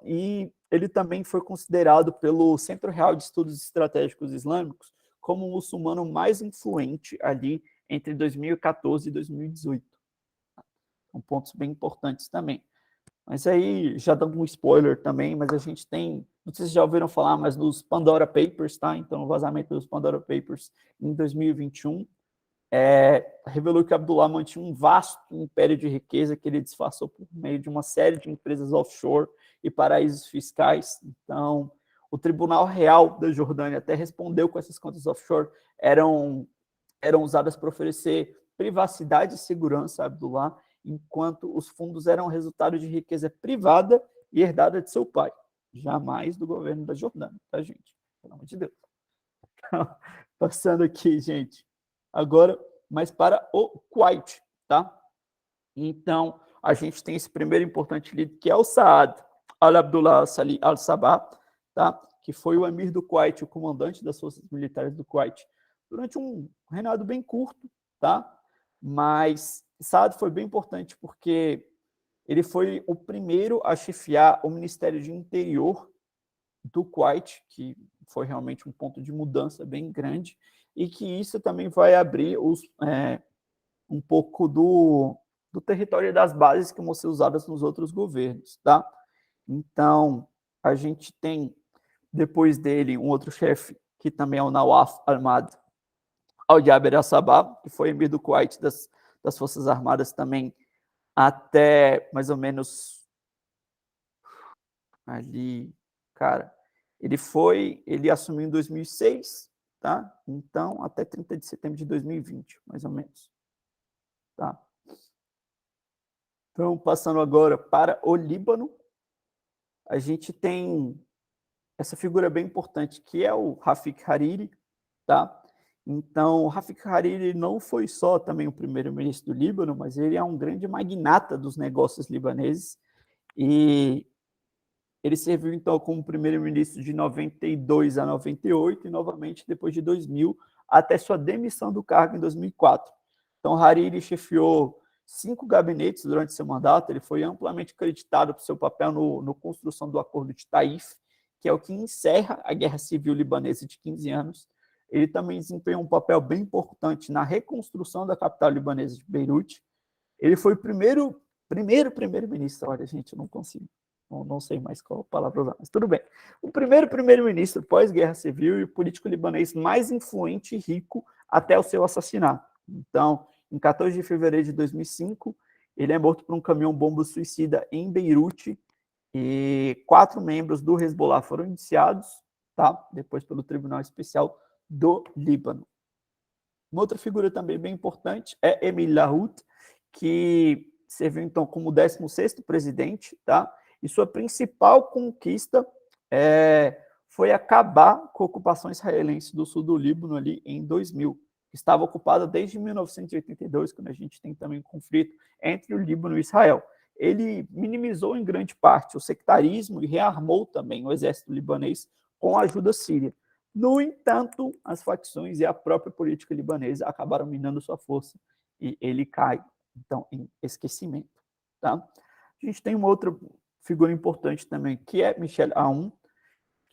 e ele também foi considerado pelo Centro Real de Estudos Estratégicos Islâmicos como o muçulmano mais influente ali entre 2014 e 2018. São pontos bem importantes também. Mas aí, já dando um spoiler também, mas a gente tem, não sei se já ouviram falar, mas nos Pandora Papers, tá? Então, o vazamento dos Pandora Papers em 2021 revelou que Abdullah mantinha um vasto império de riqueza que ele disfarçou por meio de uma série de empresas offshore e paraísos fiscais. Então, o Tribunal Real da Jordânia até respondeu com essas contas offshore eram usadas para oferecer privacidade e segurança a Abdullah, enquanto os fundos eram resultado de riqueza privada e herdada de seu pai, jamais do governo da Jordânia, tá, gente? Pelo amor de Deus. Então, passando aqui, gente, agora, mas para o Kuwait, tá? Então, a gente tem esse primeiro importante líder, que é o Saad al-Abdullah al-Sabah, tá? Que foi o emir do Kuwait, o comandante das forças militares do Kuwait, durante um reinado bem curto, tá? Mas Saad foi bem importante porque ele foi o primeiro a chefiar o Ministério de Interior do Kuwait, que foi realmente um ponto de mudança bem grande, e que isso também vai abrir um pouco do território das bases que vão ser usadas nos outros governos, tá? Então, a gente tem, depois dele, um outro chefe, que também é o Nawaf Ahmad al-Jaber al-Sabah, que foi emir do Kuwait das Forças Armadas também, até mais ou menos ali, cara, ele assumiu em 2006, tá? Então, até 30 de setembro de 2020, mais ou menos, tá? Então, passando agora para o Líbano, a gente tem essa figura bem importante, que é o Rafik Hariri, tá? Então, o Rafik Hariri não foi só também o primeiro-ministro do Líbano, mas ele é um grande magnata dos negócios libaneses, e ele serviu, então, como primeiro-ministro de 92 a 98, e novamente depois de 2000 até sua demissão do cargo em 2004. Então, Hariri chefiou 5 gabinetes durante seu mandato. Ele foi amplamente acreditado por seu papel no construção do Acordo de Taif, que é o que encerra a Guerra Civil Libanesa de 15 anos. Ele também desempenhou um papel bem importante na reconstrução da capital libanesa de Beirute. Ele foi o primeiro-ministro, olha, gente, eu não consigo, não sei mais qual palavra usar, mas tudo bem. O primeiro-ministro pós-guerra civil e o político libanês mais influente e rico até o seu assassinato. Então, em 14 de fevereiro de 2005, ele é morto por um caminhão-bomba suicida em Beirute, e 4 membros do Hezbollah foram indiciados, tá? Depois pelo Tribunal Especial do Líbano. Uma outra figura também bem importante é Emile Lahoud, que serviu então como 16º presidente, tá? E sua principal conquista foi acabar com a ocupação israelense do sul do Líbano ali em 2000. Estava ocupada desde 1982, quando a gente tem também um conflito entre o Líbano e Israel. Ele minimizou em grande parte o sectarismo e rearmou também o exército libanês com a ajuda síria. No entanto, as facções e a própria política libanesa acabaram minando sua força e ele cai, então, em esquecimento. Tá? A gente tem uma outra figura importante também, que é Michel Aoun,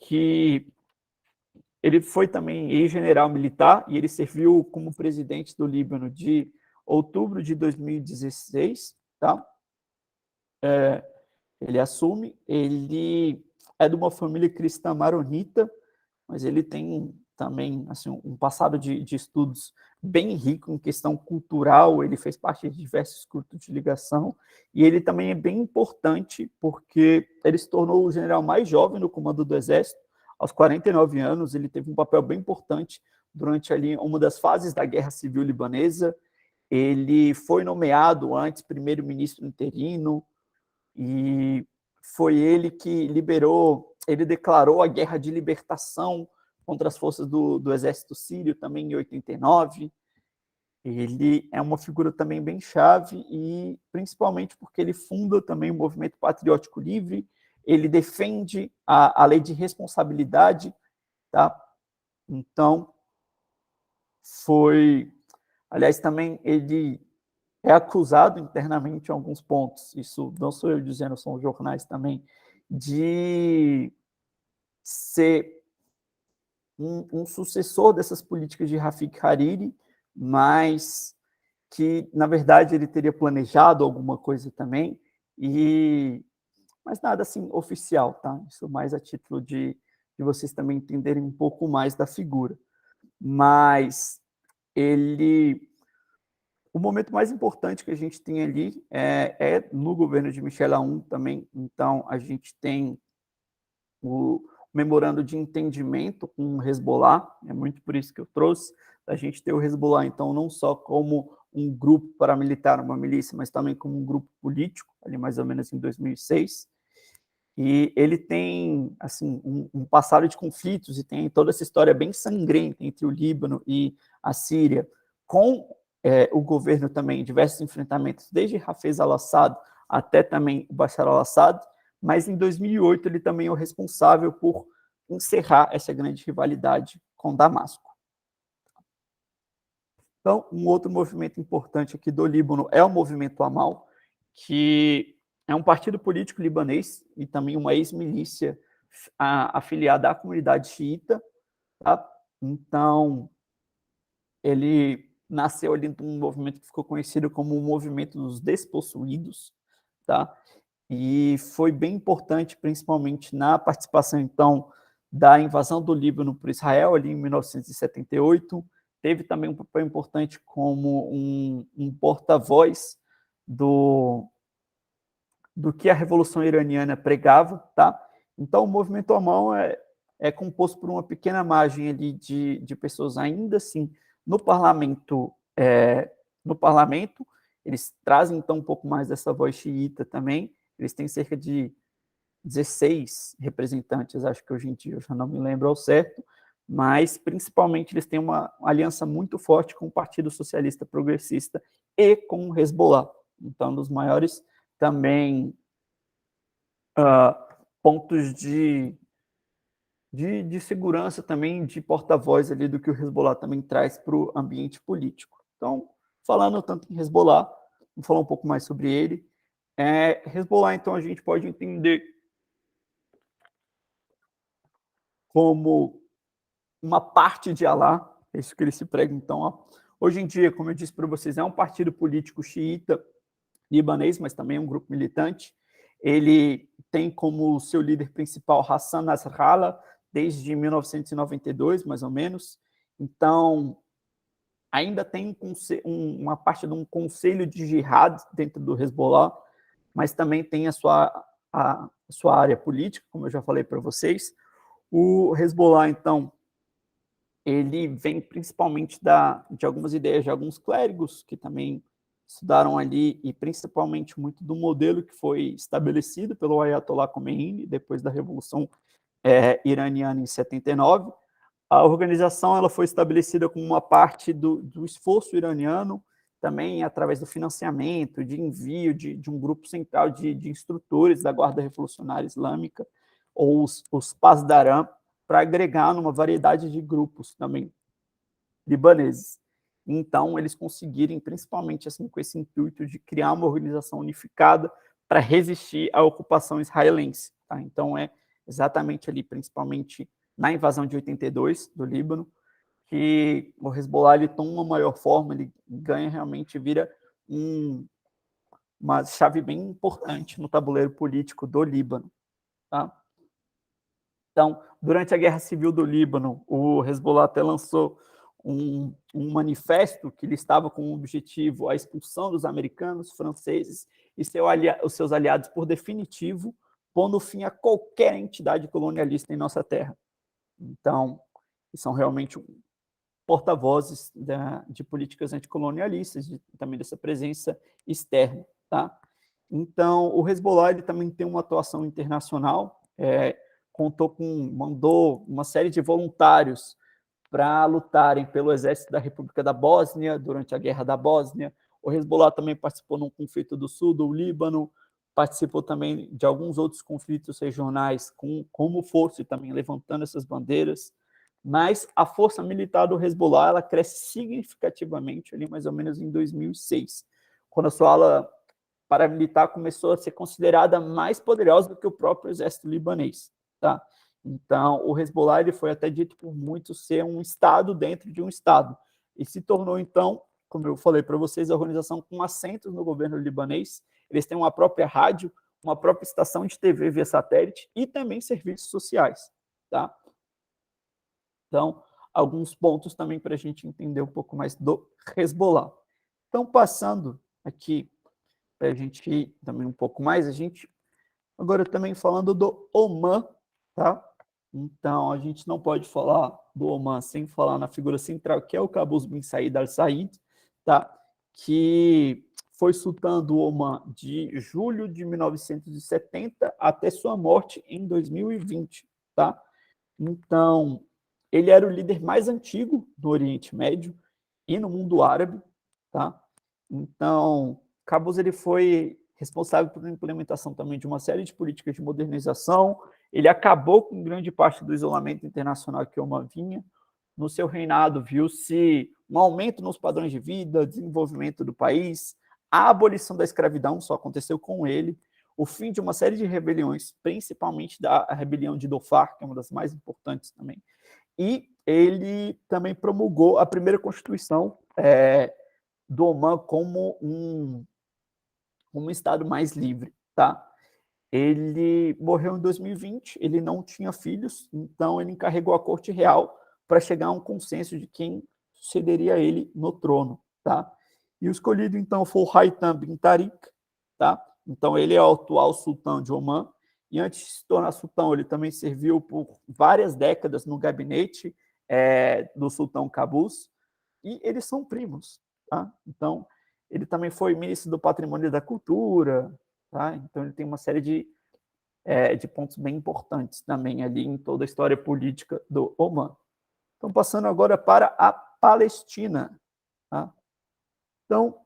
que ele foi também ex-general militar e ele serviu como presidente do Líbano de outubro de 2016, tá? Ele assume, ele é de uma família cristã maronita, mas ele tem também assim, um passado de estudos bem rico em questão cultural, ele fez parte de diversos cursos de ligação, e ele também é bem importante porque ele se tornou o general mais jovem no comando do Exército. Aos 49 anos, ele teve um papel bem importante durante ali uma das fases da Guerra Civil Libanesa. Ele foi nomeado antes primeiro-ministro interino, e foi ele que ele declarou a guerra de libertação contra as forças do exército sírio, também em 89. Ele é uma figura também bem chave, e principalmente porque ele funda também o Movimento Patriótico Livre, ele defende a lei de responsabilidade, tá? Então, aliás, também ele é acusado internamente em alguns pontos, isso não sou eu dizendo, são os jornais também, de ser um sucessor dessas políticas de Rafik Hariri, mas que, na verdade, ele teria planejado alguma coisa também, mas nada assim oficial, tá? Isso mais a título de vocês também entenderem um pouco mais da figura. Mas o momento mais importante que a gente tem ali é no governo de Michel Aoun também. Então, a gente tem o memorando de entendimento com o Hezbollah, é muito por isso que eu trouxe, a gente ter o Hezbollah, então, não só como um grupo paramilitar, uma milícia, mas também como um grupo político, ali mais ou menos em 2006, e ele tem, assim, um passado de conflitos, e tem toda essa história bem sangrenta entre o Líbano e a Síria, com o governo também, diversos enfrentamentos, desde Hafez al-Assad até também o Bashar al-Assad, mas em 2008 ele também é o responsável por encerrar essa grande rivalidade com Damasco. Então, um outro movimento importante aqui do Líbano é o movimento Amal, que é um partido político libanês e também uma ex-milícia afiliada à comunidade xiita, tá? Então, ele nasceu ali num movimento que ficou conhecido como o Movimento dos Despossuídos, tá? E foi bem importante, principalmente na participação, então, da invasão do Líbano por Israel, ali em 1978. Teve também um papel importante como um porta-voz do que a Revolução Iraniana pregava, tá? Então, o movimento Amal é composto por uma pequena margem ali de pessoas, ainda assim, no parlamento, eles trazem, então, um pouco mais dessa voz xiita também. Eles têm cerca de 16 representantes, acho que hoje em dia, eu já não me lembro ao certo, mas, principalmente, eles têm uma aliança muito forte com o Partido Socialista Progressista e com o Hezbollah. Então, um dos maiores também pontos de de segurança também, de porta-voz ali do que o Hezbollah também traz para o ambiente político. Então, falando tanto em Hezbollah, vamos falar um pouco mais sobre ele. Hezbollah, então, a gente pode entender como uma parte de Alá, é isso que ele se prega, então. Ó. Hoje em dia, como eu disse para vocês, é um partido político xiita libanês, mas também é um grupo militante. Ele tem como seu líder principal Hassan Nasrallah, desde 1992, mais ou menos. Então, ainda tem uma parte de um conselho de jihad dentro do Hezbollah, mas também tem a sua área política, como eu já falei para vocês. O Hezbollah, então, ele vem principalmente de algumas ideias de alguns clérigos que também estudaram ali, e principalmente muito do modelo que foi estabelecido pelo Ayatollah Khomeini depois da Revolução Iraniana em 79. A organização ela foi estabelecida como uma parte do esforço iraniano, também através do financiamento, de envio de um grupo central de instrutores da Guarda Revolucionária Islâmica, ou os Pasdaran, para agregar numa variedade de grupos também libaneses. Então, eles conseguirem, principalmente assim, com esse intuito de criar uma organização unificada para resistir à ocupação israelense. Tá? Então, é exatamente ali, principalmente na invasão de 82 do Líbano, que o Hezbollah ele toma uma maior forma, ele ganha realmente, vira uma chave bem importante no tabuleiro político do Líbano. Tá? Então, durante a Guerra Civil do Líbano, o Hezbollah até lançou um manifesto que listava como objetivo a expulsão dos americanos, franceses e os seus aliados por definitivo, pondo fim a qualquer entidade colonialista em nossa terra. Então, são realmente porta-vozes de políticas anticolonialistas, também dessa presença externa. Tá? Então, o Hezbollah ele também tem uma atuação internacional, mandou uma série de voluntários para lutarem pelo exército da República da Bósnia durante a Guerra da Bósnia. O Hezbollah também participou num conflito do sul do Líbano, participou também de alguns outros conflitos regionais como força e também levantando essas bandeiras. Mas a força militar do Hezbollah ela cresce significativamente ali mais ou menos em 2006, quando a sua ala paramilitar começou a ser considerada mais poderosa do que o próprio exército libanês. Tá? Então, o Hezbollah ele foi até dito por muitos ser um Estado dentro de um Estado. E se tornou, então, como eu falei para vocês, a organização com assentos no governo libanês. Eles têm uma própria rádio, uma própria estação de TV via satélite e também serviços sociais. Tá? Então, alguns pontos também para a gente entender um pouco mais do Hezbollah. Então, passando aqui, para a gente ir também um pouco mais, a gente agora também falando do Oman, tá? Então, a gente não pode falar do Oman sem falar na figura central, que é o Qaboos bin Said Al Said, tá? Que foi sultão do Oman de julho de 1970 até sua morte em 2020, tá? Então, ele era o líder mais antigo do Oriente Médio e no mundo árabe, tá? Então, Qaboos ele foi responsável pela implementação também de uma série de políticas de modernização. Ele acabou com grande parte do isolamento internacional que Oman vinha. No seu reinado, viu-se um aumento nos padrões de vida, desenvolvimento do país, a abolição da escravidão só aconteceu com ele, o fim de uma série de rebeliões, principalmente da rebelião de Dhofar, que é uma das mais importantes também, e ele também promulgou a primeira Constituição do Oman como um estado mais livre, tá? Ele morreu em 2020, ele não tinha filhos, então ele encarregou a corte real para chegar a um consenso de quem sucederia ele no trono, tá? E o escolhido, então, foi o Haitham bin Tariq, tá? Então, ele é o atual sultão de Oman, e antes de se tornar sultão, ele também serviu por várias décadas no gabinete do sultão Qaboos, e eles são primos, tá? Então, ele também foi ministro do Patrimônio e da Cultura, tá? Então, ele tem uma série de pontos bem importantes também ali em toda a história política do Oman. Então, passando agora para a Palestina. Tá? Então,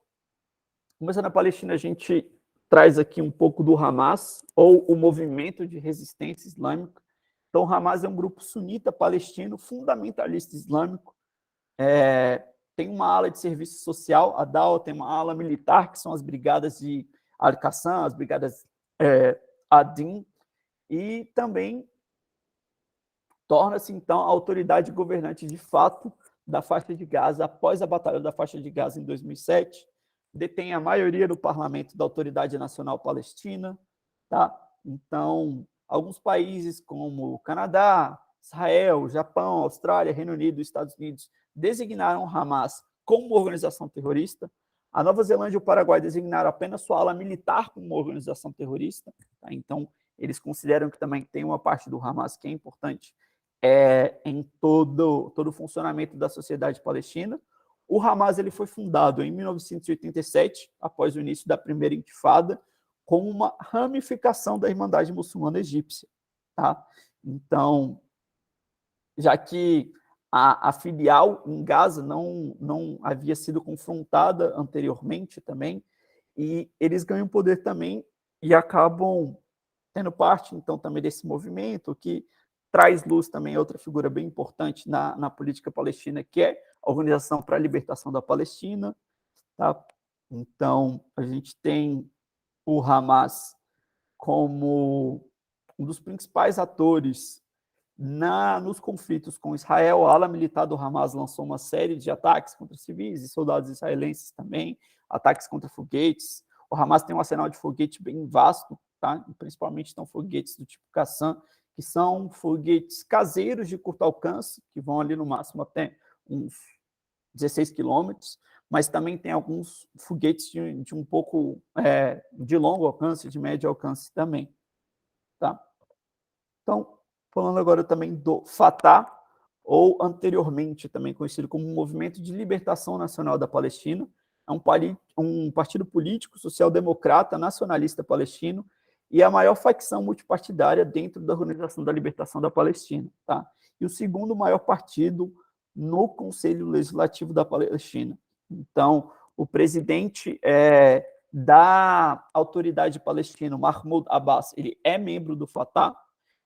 começando na Palestina, a gente traz aqui um pouco do Hamas, ou o Movimento de Resistência Islâmica, Então, o Hamas é um grupo sunita palestino, fundamentalista islâmico, tem uma ala de serviço social, a DAO tem uma ala militar, que são as brigadas de Al-Qassam, as brigadas Adin, e também torna-se, então, a autoridade governante de fato da faixa de Gaza após a Batalha da Faixa de Gaza em 2007, detém a maioria do parlamento da Autoridade Nacional Palestina, tá? Então, alguns países como Canadá, Israel, Japão, Austrália, Reino Unido e Estados Unidos designaram o Hamas como uma organização terrorista. A Nova Zelândia e o Paraguai designaram apenas sua ala militar como uma organização terrorista. Tá? Então, eles consideram que também tem uma parte do Hamas que é importante em todo o funcionamento da sociedade palestina. O Hamas ele foi fundado em 1987, após o início da primeira intifada, como uma ramificação da Irmandade Muçulmana Egípcia. Tá? Então, já que a filial em Gaza não havia sido confrontada anteriormente também, e eles ganham poder também e acabam tendo parte, então, também desse movimento, que traz luz também outra figura bem importante na política palestina, que é a Organização para a Libertação da Palestina. Tá? Então, a gente tem o Hamas como um dos principais atores nos conflitos com Israel. A ala militar do Hamas lançou uma série de ataques contra civis e soldados israelenses também, ataques contra foguetes. O Hamas tem um arsenal de foguete bem vasto, tá? Principalmente estão foguetes do tipo Qassam, que são foguetes caseiros de curto alcance, que vão ali no máximo até uns 16 quilômetros, mas também tem alguns foguetes de um pouco de longo alcance, de médio alcance também. Tá? Então, falando agora também do Fatah, ou anteriormente também conhecido como Movimento de Libertação Nacional da Palestina, é um partido político social-democrata nacionalista palestino e a maior facção multipartidária dentro da Organização da Libertação da Palestina. Tá? E o segundo maior partido no Conselho Legislativo da Palestina. Então, o presidente da autoridade palestina, Mahmoud Abbas, ele é membro do Fatah.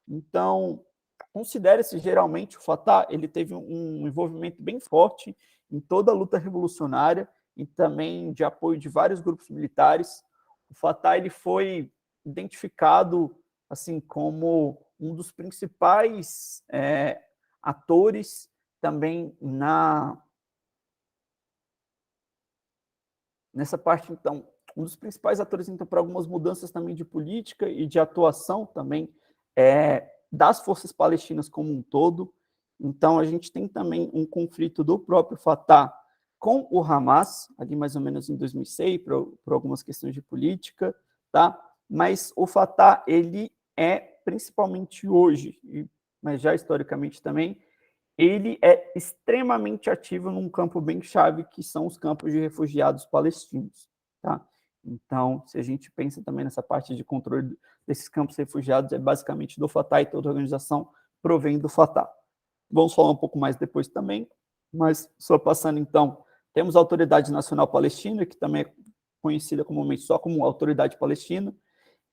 Então, considera-se geralmente o Fatah, ele teve um envolvimento bem forte em toda a luta revolucionária e também de apoio de vários grupos militares. O Fatah ele foi identificado assim como um dos principais atores também nessa parte, então, um dos principais atores, então, para algumas mudanças também de política e de atuação também das forças palestinas como um todo. Então, a gente tem também um conflito do próprio Fatah com o Hamas, ali mais ou menos em 2006, por algumas questões de política, tá? Mas o Fatah, ele é, principalmente hoje, mas já historicamente também, ele é extremamente ativo num campo bem chave, que são os campos de refugiados palestinos. Tá? Então, se a gente pensa também nessa parte de controle desses campos de refugiados, é basicamente do Fatah e toda a organização provém do Fatah. Vamos falar um pouco mais depois também, mas só passando então, temos a Autoridade Nacional Palestina, que também é conhecida comumente só como Autoridade Palestina,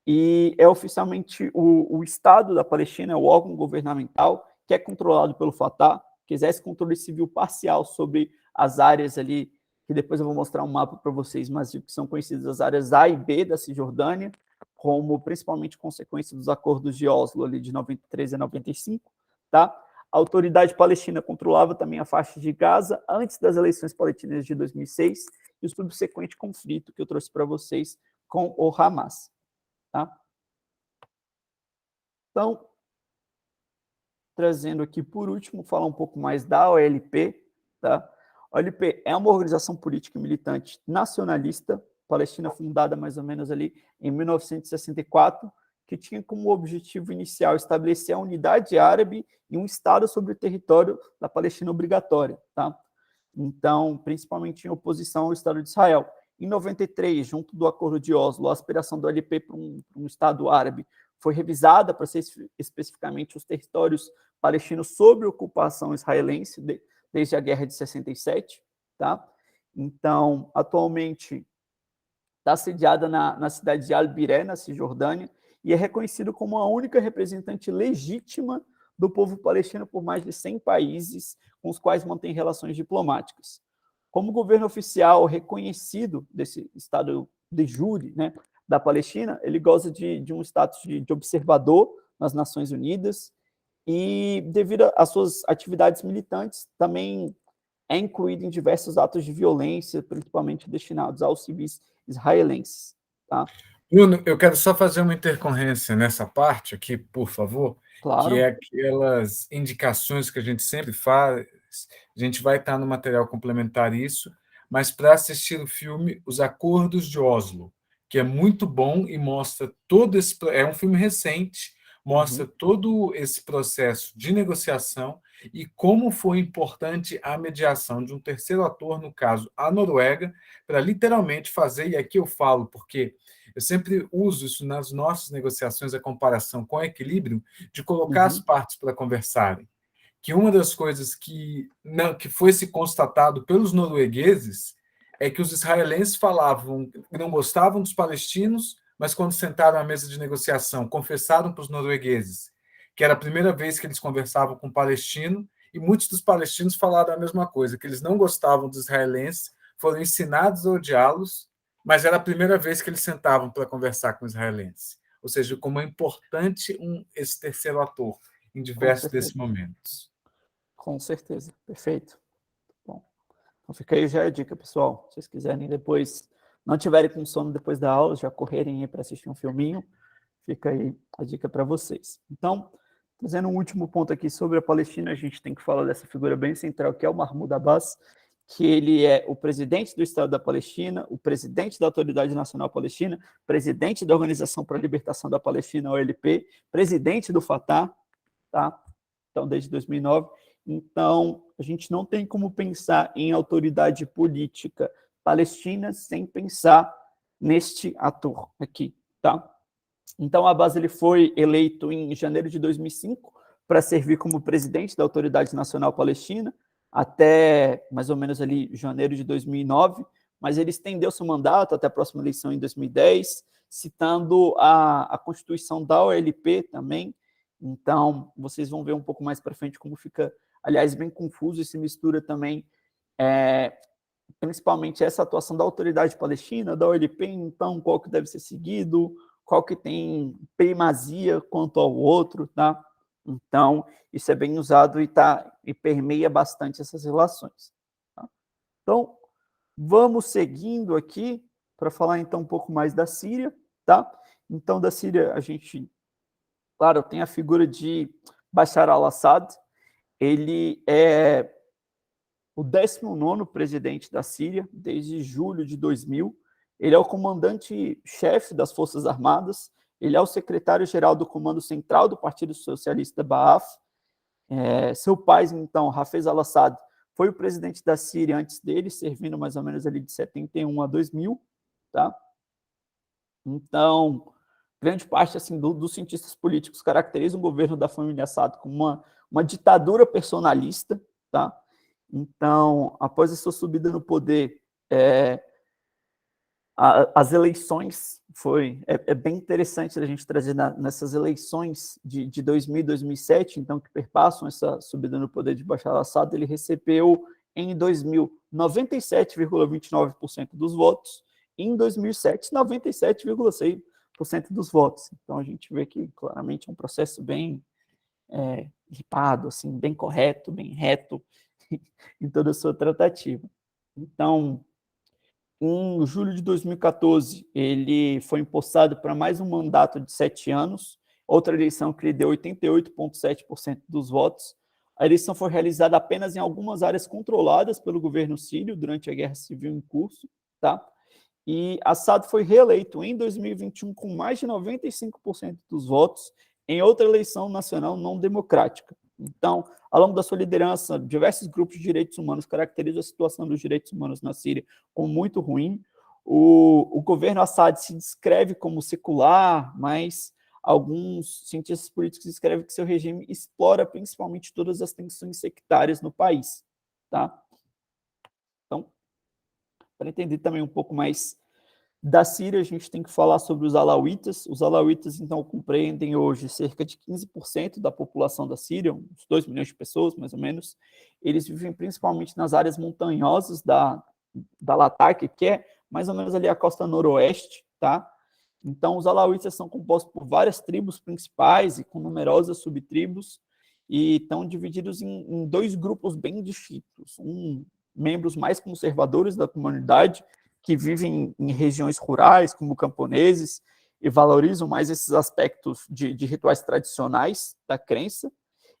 e é oficialmente o Estado da Palestina, é o órgão governamental que é controlado pelo Fatah, que exerce controle civil parcial sobre as áreas ali, que depois eu vou mostrar um mapa para vocês, mas que são conhecidas as áreas A e B da Cisjordânia, como principalmente consequência dos acordos de Oslo ali de 93 a 95, tá? A Autoridade Palestina controlava também a faixa de Gaza antes das eleições palestinas de 2006 e o subsequente conflito que eu trouxe para vocês com o Hamas. Tá? Então, trazendo aqui por último, falar um pouco mais da OLP. Tá? A OLP é uma organização política e militante nacionalista palestina, fundada mais ou menos ali em 1964, que tinha como objetivo inicial estabelecer a unidade árabe e um Estado sobre o território da Palestina obrigatória. Tá? Então, principalmente em oposição ao Estado de Israel. Em 93, junto do Acordo de Oslo, a aspiração do OLP para um Estado árabe foi revisada para ser especificamente os territórios palestinos sob ocupação israelense desde a Guerra de 67. Tá? Então, atualmente, está sediada na cidade de Al-Biré, na Cisjordânia, e é reconhecido como a única representante legítima do povo palestino por mais de 100 países com os quais mantém relações diplomáticas. Como governo oficial reconhecido desse Estado de jure, né, da Palestina, ele goza de um status de observador nas Nações Unidas e, devido às suas atividades militantes, também é incluído em diversos atos de violência, principalmente destinados aos civis israelenses. Tá? Bruno, eu quero só fazer uma intercorrência nessa parte aqui, por favor, que é Claro. aquelas indicações que a gente sempre faz. A gente vai estar no material complementar isso, mas para assistir o filme Os Acordos de Oslo, que é muito bom e mostra todo esse. É um filme recente, mostra todo esse processo de negociação e como foi importante a mediação de um terceiro ator, no caso, a Noruega, para literalmente fazer, e aqui eu falo porque eu sempre uso isso nas nossas negociações, a comparação com equilíbrio, de colocar as partes para conversarem. Que uma das coisas que foi se constatado pelos noruegueses é que os israelenses falavam que não gostavam dos palestinos, mas quando sentaram à mesa de negociação, confessaram para os noruegueses que era a primeira vez que eles conversavam com um palestino, e muitos dos palestinos falaram a mesma coisa, que eles não gostavam dos israelenses, foram ensinados a odiá-los, mas era a primeira vez que eles sentavam para conversar com os israelenses. Ou seja, como é importante esse terceiro ator em diversos desses momentos. Com certeza, perfeito. Bom, então fica aí já a dica, pessoal. Se vocês quiserem depois, não tiverem com sono depois da aula, já correrem aí para assistir um filminho, fica aí a dica para vocês. Então, trazendo um último ponto aqui sobre a Palestina, a gente tem que falar dessa figura bem central, que é o Mahmoud Abbas, que ele é o presidente do Estado da Palestina, o presidente da Autoridade Nacional Palestina, presidente da Organização para a Libertação da Palestina, OLP, presidente do Fatah, tá? Então, desde 2009. Então, a gente não tem como pensar em autoridade política palestina sem pensar neste ator aqui, tá? Então, Abbas ele foi eleito em janeiro de 2005 para servir como presidente da Autoridade Nacional Palestina até mais ou menos ali janeiro de 2009, mas ele estendeu seu mandato até a próxima eleição em 2010, citando a Constituição da OLP também. Então, vocês vão ver um pouco mais para frente como fica, aliás, bem confuso e se mistura também, principalmente essa atuação da Autoridade Palestina, da OLP, então, qual que deve ser seguido, qual que tem primazia quanto ao outro, tá? Então, isso é bem usado e permeia bastante essas relações. Tá? Então, vamos seguindo aqui para falar então um pouco mais da Síria, tá? Então, da Síria, a gente, claro, tem a figura de Bashar al-Assad, ele é o 19º presidente da Síria, desde julho de 2000, ele é o comandante-chefe das Forças Armadas, ele é o secretário-geral do Comando Central do Partido Socialista Ba'ath. Seu pai, então, Hafez al-Assad, foi o presidente da Síria antes dele, servindo mais ou menos ali de 71 a 2000, tá? Então, grande parte assim, dos cientistas políticos caracterizam o governo da família Assad como uma ditadura personalista, tá? Então, após a sua subida no poder, as eleições é bem interessante a gente trazer nessas eleições de 2000 e 2007, então, que perpassam essa subida no poder de Bashar al-Assad, ele recebeu em 2000 97,29% dos votos, e em 2007 97,6% dos votos. Então a gente vê que claramente é um processo bem ripado, assim, bem correto, bem reto em toda a sua tratativa. Então, em julho de 2014, ele foi empossado para mais um mandato de 7 anos, outra eleição que lhe deu 88,7% dos votos. A eleição foi realizada apenas em algumas áreas controladas pelo governo sírio durante a guerra civil em curso, tá? E Assad foi reeleito em 2021 com mais de 95% dos votos em outra eleição nacional não democrática. Então, ao longo da sua liderança, diversos grupos de direitos humanos caracterizam a situação dos direitos humanos na Síria como muito ruim. O governo Assad se descreve como secular, mas alguns cientistas políticos escrevem que seu regime explora principalmente todas as tensões sectárias no país. Tá? Então, para entender também um pouco mais Da Síria, a gente tem que falar sobre os alauítas. Os alauítas, então, compreendem hoje cerca de 15% da população da Síria, uns 2 milhões de pessoas, mais ou menos. Eles vivem principalmente nas áreas montanhosas da Latáquia, que é mais ou menos ali a costa noroeste, tá? Então, os alauítas são compostos por várias tribos principais e com numerosas subtribos, e estão divididos em 2 grupos bem distintos. Membros mais conservadores da comunidade, que vivem em regiões rurais, como camponeses, e valorizam mais esses aspectos de rituais tradicionais da crença.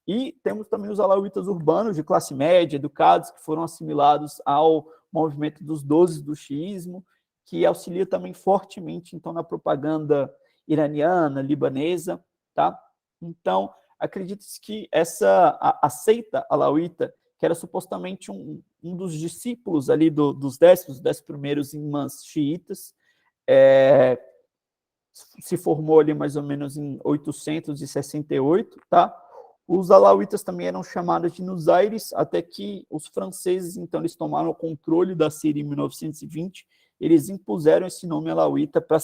E temos também os alauítas urbanos, de classe média, educados, que foram assimilados ao movimento dos 12 do xiismo, que auxilia também fortemente, então, na propaganda iraniana, libanesa, tá? Então, acredita-se que a seita alauíta, que era supostamente um dos discípulos ali dos 10 primeiros imãs xiitas, se formou ali mais ou menos em 868, tá? Os alauítas também eram chamados de Nusaires, até que os franceses, então, eles tomaram o controle da Síria em 1920, eles impuseram esse nome alauíta para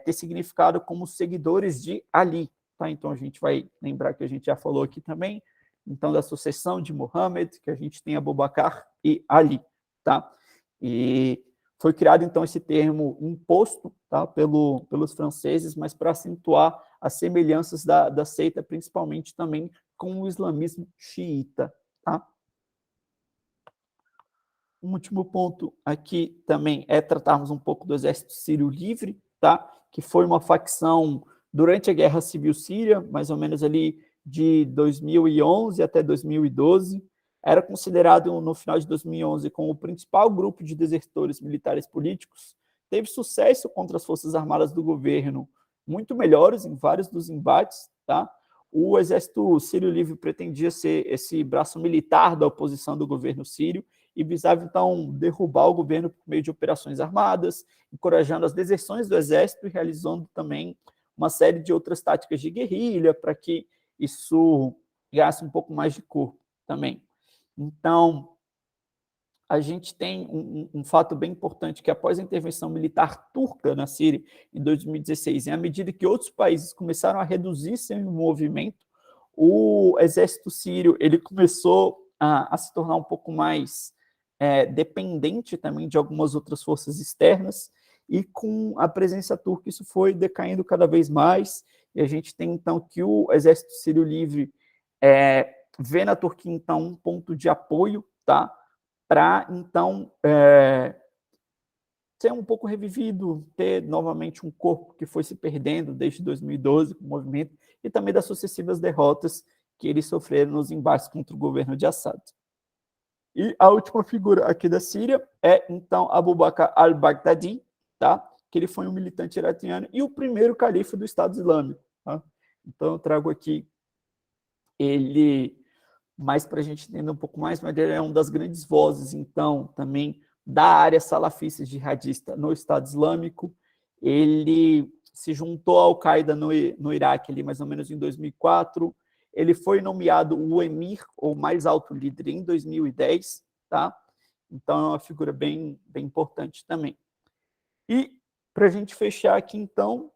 ter significado como seguidores de Ali, tá? Então, a gente vai lembrar que a gente já falou aqui também, então, da sucessão de Muhammad, que a gente tem Abu Bakr e Ali, tá? E foi criado, então, esse termo imposto, tá, pelos franceses, mas para acentuar as semelhanças da seita, principalmente também com o islamismo xiita. Tá? Um último ponto aqui também é tratarmos um pouco do Exército Sírio Livre, tá? Que foi uma facção durante a Guerra Civil Síria, mais ou menos ali de 2011 até 2012, era considerado, no final de 2011, como o principal grupo de desertores militares políticos, teve sucesso contra as forças armadas do governo, muito melhores em vários dos embates, tá? O Exército Sírio Livre pretendia ser esse braço militar da oposição do governo sírio e visava, então, derrubar o governo por meio de operações armadas, encorajando as deserções do exército e realizando também uma série de outras táticas de guerrilha para que isso ganhasse um pouco mais de corpo também. Então, a gente tem um fato bem importante, que após a intervenção militar turca na Síria, em 2016, à medida que outros países começaram a reduzir seu movimento, o exército sírio ele começou a se tornar um pouco mais dependente também de algumas outras forças externas, e com a presença turca isso foi decaindo cada vez mais, e a gente tem então que o exército sírio livre vê na Turquia então um ponto de apoio, tá? Para, então, ser um pouco revivido, ter novamente um corpo que foi se perdendo desde 2012 com o movimento, e também das sucessivas derrotas que eles sofreram nos embates contra o governo de Assad. E a última figura aqui da Síria é, então, Abu Bakr al-Baghdadi, tá? Que ele foi um militante iraniano e o primeiro califa do Estado Islâmico. Tá? Então, eu trago aqui ele mais para a gente entender um pouco mais, mas ele é uma das grandes vozes, então, também da área salafista jihadista no Estado Islâmico. Ele se juntou à Al-Qaeda no Iraque, ali, mais ou menos em 2004. Ele foi nomeado o Emir, ou mais alto líder, em 2010. Tá? Então, é uma figura bem importante também. E, para a gente fechar aqui, então,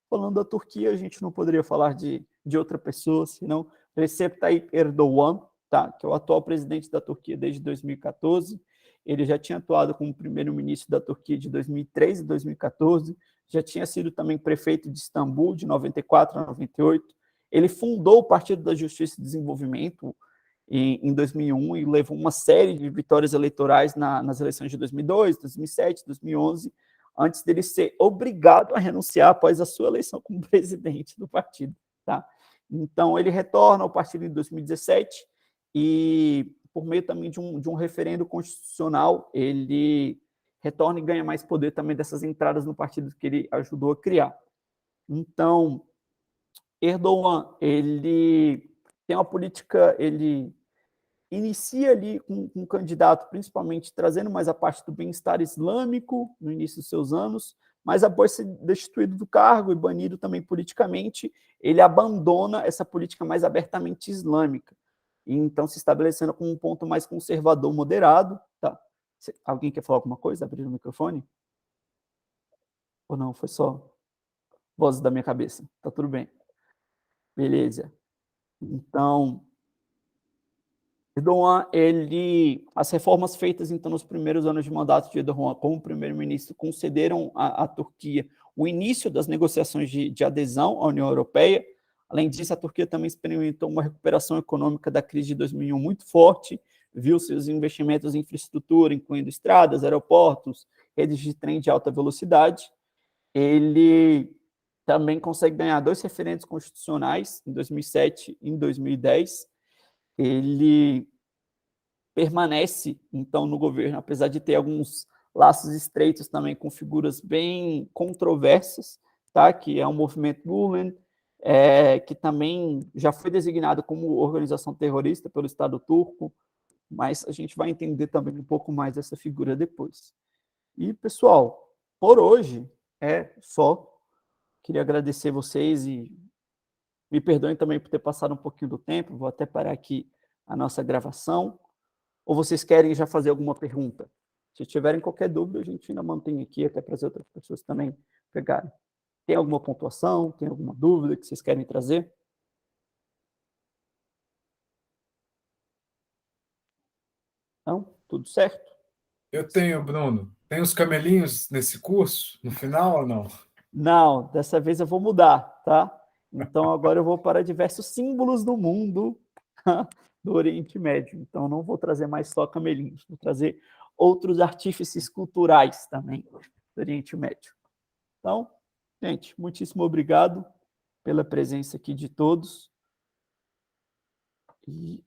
falando da Turquia, a gente não poderia falar de outra pessoa, senão Recep Tayyip Erdogan, tá? Que é o atual presidente da Turquia desde 2014. Ele já tinha atuado como primeiro-ministro da Turquia de 2003 e 2014, já tinha sido também prefeito de Istambul de 94 a 98. Ele fundou o Partido da Justiça e Desenvolvimento em 2001 e levou uma série de vitórias eleitorais nas eleições de 2002, 2007, 2011, antes dele ser obrigado a renunciar após a sua eleição como presidente do partido. Tá? Então, ele retorna ao partido em 2017 e, por meio também de um referendo constitucional, ele retorna e ganha mais poder também dessas entradas no partido que ele ajudou a criar. Então, Erdogan, ele tem uma política, ele inicia ali um candidato, principalmente trazendo mais a parte do bem-estar islâmico no início dos seus anos, mas após ser destituído do cargo e banido também politicamente, ele abandona essa política mais abertamente islâmica, e então se estabelecendo como um ponto mais conservador, moderado. Tá? Alguém quer falar alguma coisa? Abrir o microfone? Ou não, foi só vozes da minha cabeça? Tá tudo bem. Beleza. Então, Erdogan, as reformas feitas então nos primeiros anos de mandato de Erdogan como primeiro-ministro concederam à Turquia o início das negociações de adesão à União Europeia. Além disso, a Turquia também experimentou uma recuperação econômica da crise de 2001 muito forte, viu seus investimentos em infraestrutura, incluindo estradas, aeroportos, redes de trem de alta velocidade. Ele também consegue ganhar 2 referendos constitucionais, em 2007 e em 2010. Ele permanece, então, no governo, apesar de ter alguns laços estreitos também com figuras bem controversas, tá? Que é o movimento Gulen, que também já foi designado como organização terrorista pelo Estado turco, mas a gente vai entender também um pouco mais dessa figura depois. E, pessoal, por hoje é só. Queria agradecer vocês e me perdoem também por ter passado um pouquinho do tempo, vou até parar aqui a nossa gravação. Ou vocês querem já fazer alguma pergunta? Se tiverem qualquer dúvida, a gente ainda mantém aqui, até para as outras pessoas também pegarem. Tem alguma pontuação? Tem alguma dúvida que vocês querem trazer? Não? Tudo certo? Eu tenho, Bruno. Tem os camelinhos nesse curso, no final ou não? Não, dessa vez eu vou mudar, tá? Então agora eu vou para diversos símbolos do mundo do Oriente Médio. Então não vou trazer mais só camelinhos, vou trazer outros artífices culturais também do Oriente Médio. Então, gente, muitíssimo obrigado pela presença aqui de todos. E